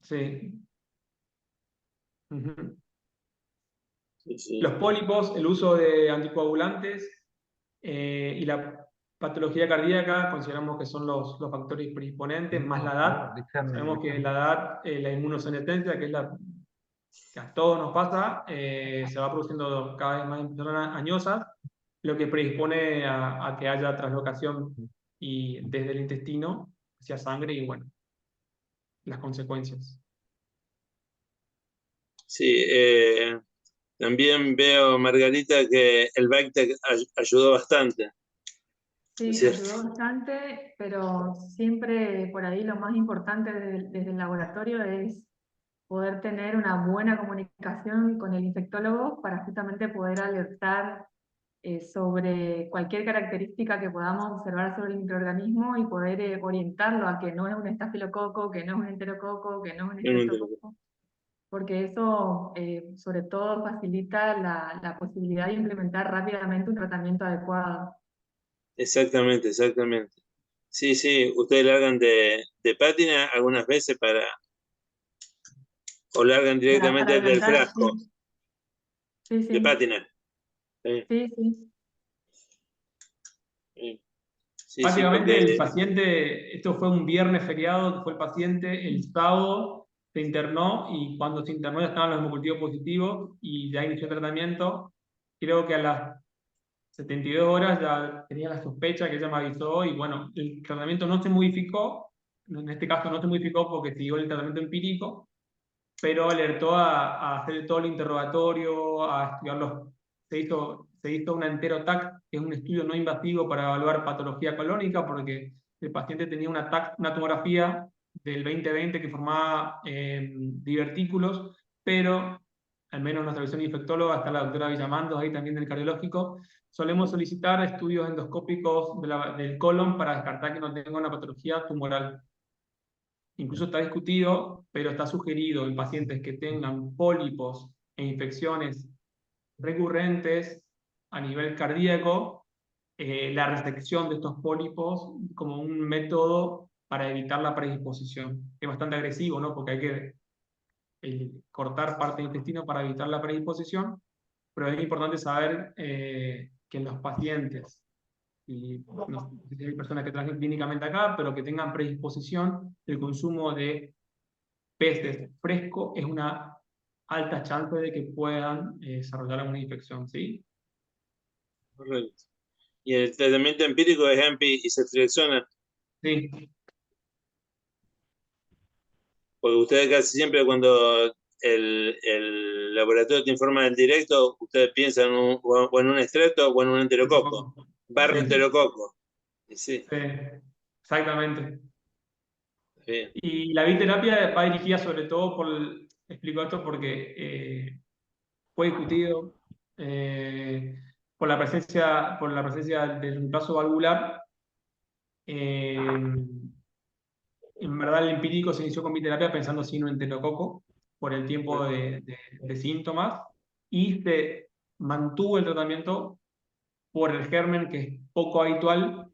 Sí. Uh-huh. Sí. Los pólipos, el uso de anticoagulantes y la patología cardíaca consideramos que son los factores predisponentes, más la edad. Sabemos que la edad, la inmunosenescencia, que es la que a todos nos pasa, se va produciendo cada vez más en personas añosas, lo que predispone a que haya translocación y desde el intestino hacia sangre, y bueno, las consecuencias. Sí, también veo, Margarita, que el Bactec ayudó bastante. Sí, ayudó bastante, pero siempre por ahí lo más importante desde el laboratorio es poder tener una buena comunicación con el infectólogo para justamente poder alertar sobre cualquier característica que podamos observar sobre el microorganismo y poder orientarlo a que no es un estafilococo, que no es un enterococo, que no es un estreptococo, porque eso sobre todo facilita la posibilidad de implementar rápidamente un tratamiento adecuado. Exactamente. Sí, ustedes largan de pátina algunas veces o largan directamente Para del adelantar, frasco sí. de pátina. Sí. Sí. Sí, Básicamente porque el paciente, esto fue un viernes feriado, que fue el paciente, el sábado se internó y cuando se internó ya estaban los hemocultivos positivos y ya inició el tratamiento. Creo que a las 72 horas ya tenía la sospecha que ella me avisó y bueno, el tratamiento no se modificó, en este caso no se modificó porque siguió el tratamiento empírico, pero alertó a hacer todo el interrogatorio, a estudiar se hizo un enteroTAC, que es un estudio no invasivo para evaluar patología colónica, porque el paciente tenía una tomografía del 2020 que formaba divertículos, pero al menos nuestra visión infectóloga, está la doctora Villamandos ahí también del cardiológico, solemos solicitar estudios endoscópicos del colon para descartar que no tenga una patología tumoral. Incluso está discutido, pero está sugerido en pacientes que tengan pólipos e infecciones recurrentes a nivel cardíaco, la resección de estos pólipos como un método para evitar la predisposición. Es bastante agresivo, ¿no? Porque hay que cortar parte del intestino para evitar la predisposición, pero es importante saber que en los pacientes, y no sé si hay personas que trabajen clínicamente acá, pero que tengan predisposición, el consumo de peces fresco es una alta chance de que puedan desarrollar alguna infección, ¿sí? correcto. Y el tratamiento empírico es AMPI y ceftriaxona, Sí, porque ustedes casi siempre cuando el laboratorio te informa del directo, ustedes piensan o en un estrato o en un enterococo, barro sí, enterococo. Y sí, sí, exactamente. bien. Y la biterapia va dirigida sobre todo explico esto porque fue discutido por la presencia del reemplazo valvular. En verdad, el empírico se inició con biterapia pensando sí en un enterococo por el tiempo de síntomas y se mantuvo el tratamiento por el germen que es poco habitual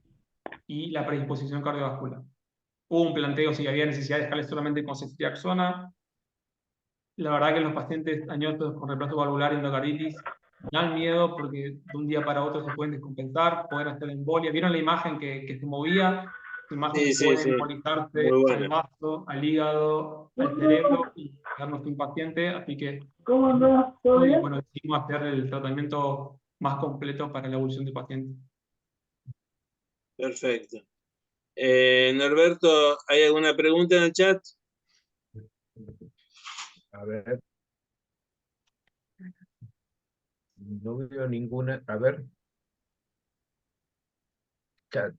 y la predisposición cardiovascular. Hubo un planteo si había necesidad de dejarle solamente con ceftriaxona. La verdad que los pacientes añosos con reemplazo valvular y endocarditis dan miedo porque de un día para otro se pueden descompensar, pueden hacer embolia. ¿Vieron la imagen que se movía? La imagen Sí, que sí, puede sí, embolizarse muy al buena. vaso, al hígado, al cerebro y dejarnos sin paciente. Así que, ¿Cómo andás? ¿Todo bien? bueno, decidimos hacer el tratamiento más completo para la evolución del paciente. Perfecto. Norberto, ¿hay alguna pregunta en el chat? A ver, no veo ninguna. A ver, chat.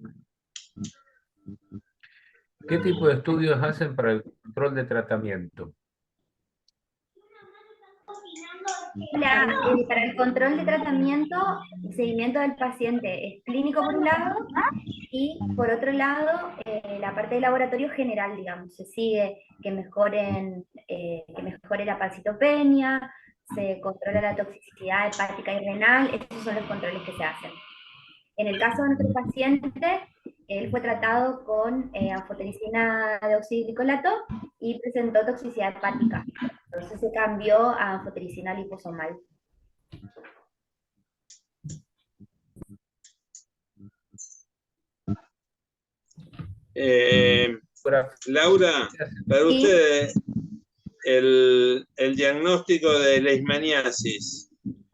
¿Qué tipo de estudios hacen para el control de tratamiento? Para el control de tratamiento, el seguimiento del paciente es clínico por un lado y por otro lado la parte de laboratorio general, digamos, se sigue que mejore la pancitopenia, se controla la toxicidad hepática y renal, esos son los controles que se hacen. En el caso de nuestro paciente, él fue tratado con anfotericina de oxiglicolato y presentó toxicidad hepática. Entonces se cambió a anfotericina liposomal. Laura, para Sí. ustedes, el diagnóstico de leishmaniasis,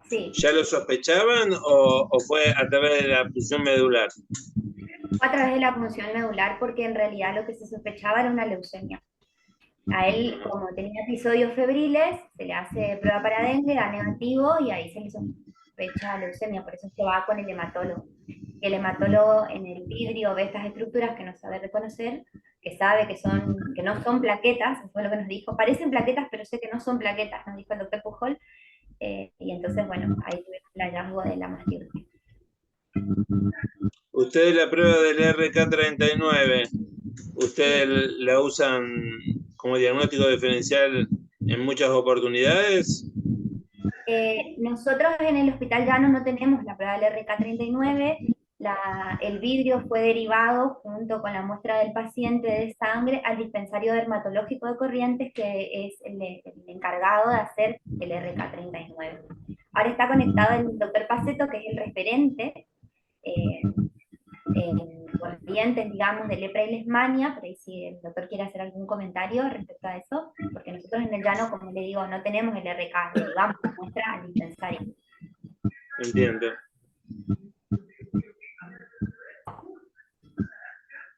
Sí, ¿ya lo sospechaban o fue a través de la punción medular? a través de la punción medular porque en realidad lo que se sospechaba era una leucemia. A él, como tenía episodios febriles, se le hace prueba para dengue, da negativo y ahí se le sospecha leucemia, por eso es que va con el hematólogo. El hematólogo en el vidrio ve estas estructuras que no sabe reconocer, que sabe que no son plaquetas, eso fue lo que nos dijo, parecen plaquetas, pero sé que no son plaquetas, nos dijo el doctor Pujol, y entonces, bueno, ahí tuvimos el hallazgo de la mastitis. Ustedes la prueba del RK39, ¿ustedes la usan como diagnóstico diferencial en muchas oportunidades? Nosotros en el Hospital Llano no tenemos la prueba del RK39, el vidrio fue derivado junto con la muestra del paciente de sangre al dispensario dermatológico de Corrientes, que es el encargado de hacer el RK39. Ahora está conectado el doctor Paceto, que es el referente en pacientes, digamos, de lepra y leishmania, por ahí si el doctor quiere hacer algún comentario respecto a eso, porque nosotros en el llano, como le digo, no tenemos el RK, derivamos la muestra al dispensario. Entiendo.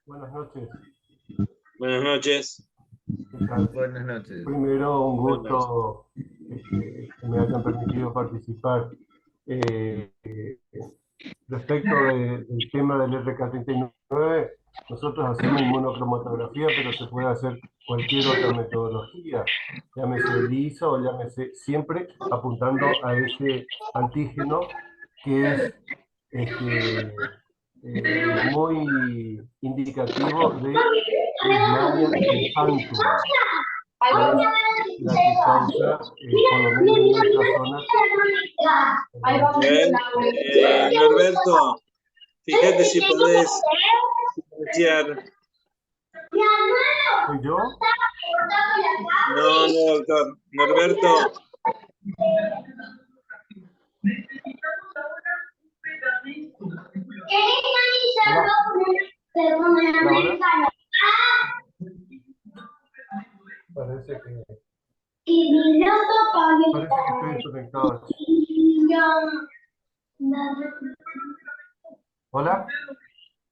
Buenas noches. Buenas noches. ¿Qué tal? Buenas noches. Primero, un gusto que me hayan permitido participar. Respecto del tema del RK39, nosotros hacemos inmunocromatografía, pero se puede hacer cualquier otra metodología, llámese ELISA o llámese, siempre apuntando a ese antígeno que es muy indicativo de Leishmania infantum, la que causa, por lo menos en nuestra zona. Bien. Norberto, fíjate si podés silenciar. ¿Soy yo? No, no, doctor. Norberto. Parece que estoy desconectado. ¿Hola?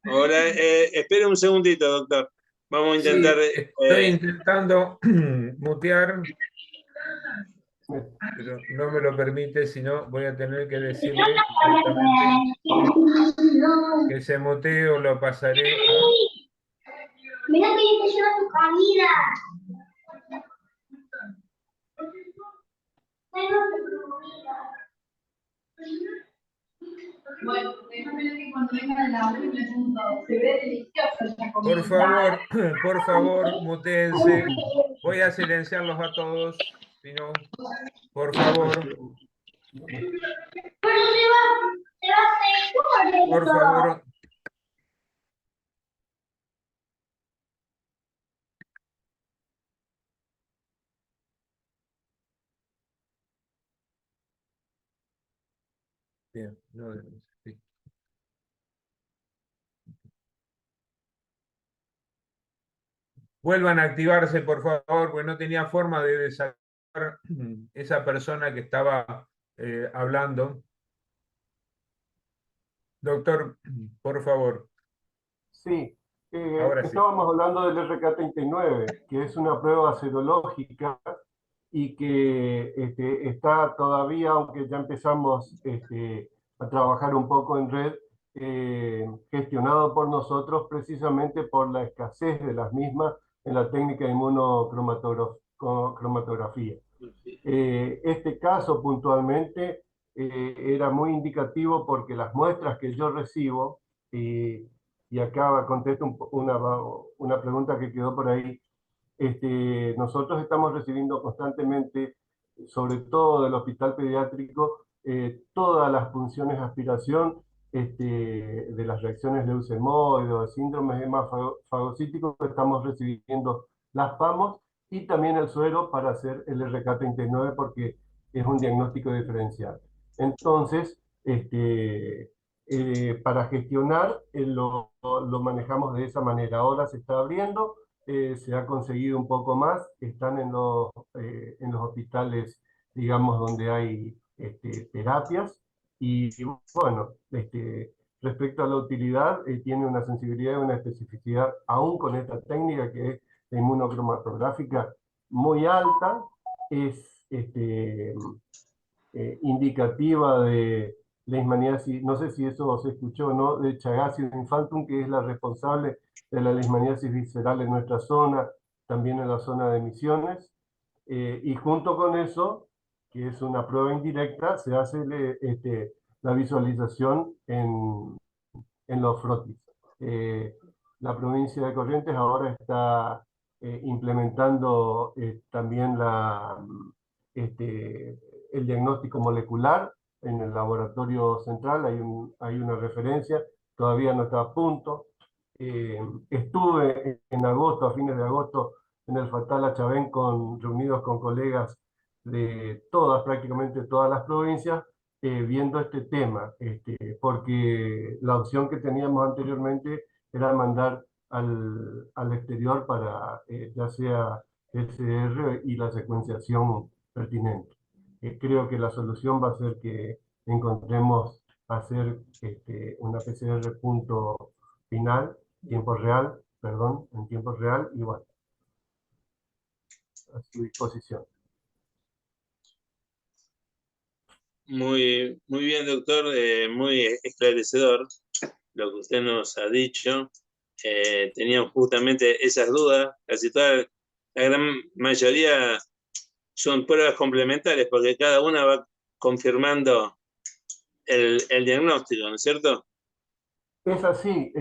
Hola, espere un segundito, doctor. Vamos a intentar. Sí, estoy intentando mutear, pero no me lo permite, si no voy a tener que decirle directamente que se mutee o lo pasaré a... Mira que yo te llevo tu comida. Bueno, déjame ver que cuando venga de la hora me pregunto, se ve deliciosa esa comida. Por favor, mutéense. Voy a silenciarlos a todos, si no, por favor. Pero se va a hacer Por favor. Bien, no, sí. Vuelvan a activarse, por favor, porque no tenía forma de desactivar esa persona que estaba hablando. Doctor, por favor. Sí, Ahora sí. estábamos hablando del RK39, que es una prueba serológica y que está todavía, aunque ya empezamos a trabajar un poco en red, gestionado por nosotros precisamente por la escasez de las mismas en la técnica de inmunocromatografía. Este caso puntualmente era muy indicativo porque las muestras que yo recibo, y acá contesto una pregunta que quedó por ahí, nosotros estamos recibiendo constantemente, sobre todo del hospital pediátrico, todas las funciones de aspiración de las reacciones leucemoides o de síndromes hemafagocíticos, estamos recibiendo las PAMOS y también el suero para hacer el RK39 porque es un diagnóstico diferencial. Entonces, para gestionar lo manejamos de esa manera. Ahora se está abriendo, se ha conseguido un poco más, están en los hospitales, digamos, donde hay terapias, y bueno, respecto a la utilidad, tiene una sensibilidad y una especificidad, aún con esta técnica que es la inmunocromatográfica muy alta, es indicativa de leishmaniasis, no sé si eso se escuchó o no, de Chagasio infantum, que es la responsable de la leishmaniasis visceral en nuestra zona, también en la zona de Misiones, y junto con eso, que es una prueba indirecta, se hace la visualización en los frotis. La provincia de Corrientes ahora está implementando también el diagnóstico molecular en el laboratorio central, hay una referencia, todavía no está a punto. Estuve en agosto, a fines de agosto, en el Fatal Achabén reunidos con colegas de prácticamente todas las provincias, viendo este tema, porque la opción que teníamos anteriormente era mandar al exterior para ya sea PCR y la secuenciación pertinente. Creo que la solución va a ser que encontremos hacer una PCR punto final, en tiempo real, y bueno, a su disposición. Muy bien, doctor, muy esclarecedor lo que usted nos ha dicho. Teníamos justamente esas dudas, casi toda la gran mayoría son pruebas complementarias porque cada una va confirmando el diagnóstico, ¿no es cierto? Es así,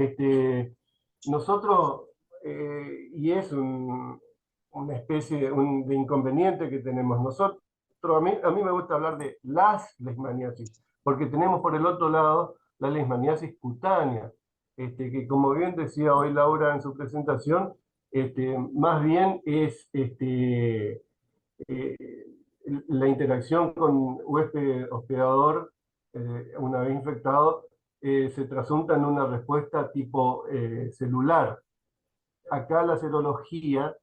nosotros, y es una especie de inconveniente que tenemos nosotros, a mí me gusta hablar de las leishmaniasis, porque tenemos por el otro lado la leishmaniasis cutánea, que como bien decía hoy Laura en su presentación, más bien es la interacción con huésped hospedador, una vez infectado, se trasunta en una respuesta tipo celular. Acá la serología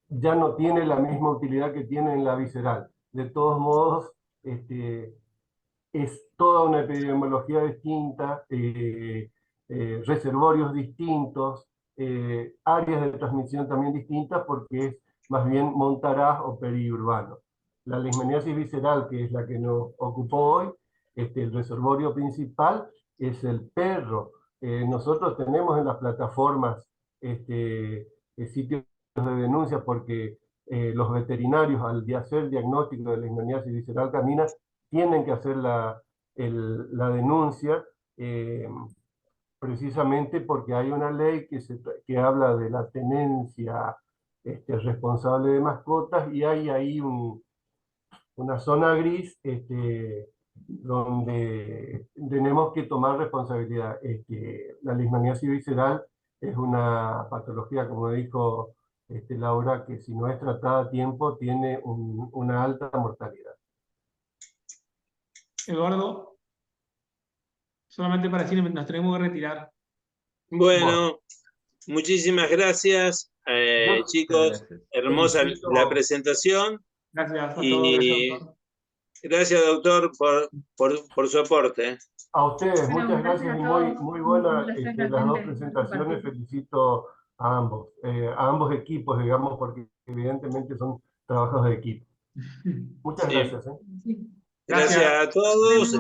ya no tiene la misma utilidad que tiene en la visceral. De todos modos, es toda una epidemiología distinta, reservorios distintos, áreas de transmisión también distintas porque es más bien montaraz o periurbano. La leishmaniasis visceral, que es la que nos ocupó hoy, el reservorio principal es el perro. Nosotros tenemos en las plataformas sitios de denuncia porque los veterinarios al hacer diagnóstico de leishmaniasis visceral canina tienen que hacer la denuncia precisamente porque hay una ley que habla de la tenencia responsable de mascotas y hay ahí una zona gris donde tenemos que tomar responsabilidad. La leishmaniasis visceral es una patología, como dijo Laura, que si no es tratada a tiempo tiene una alta mortalidad. Eduardo, solamente para decir, nos tenemos que retirar. Bueno, muchísimas gracias, chicos. Hermosa la presentación. Gracias a y todos. Gracias, doctor, por su aporte. A ustedes, Bueno, muchas gracias y muy buenas las dos presentaciones. Felicito a ambos equipos, digamos, porque evidentemente son trabajos de equipo. Muchas gracias. Gracias a todos.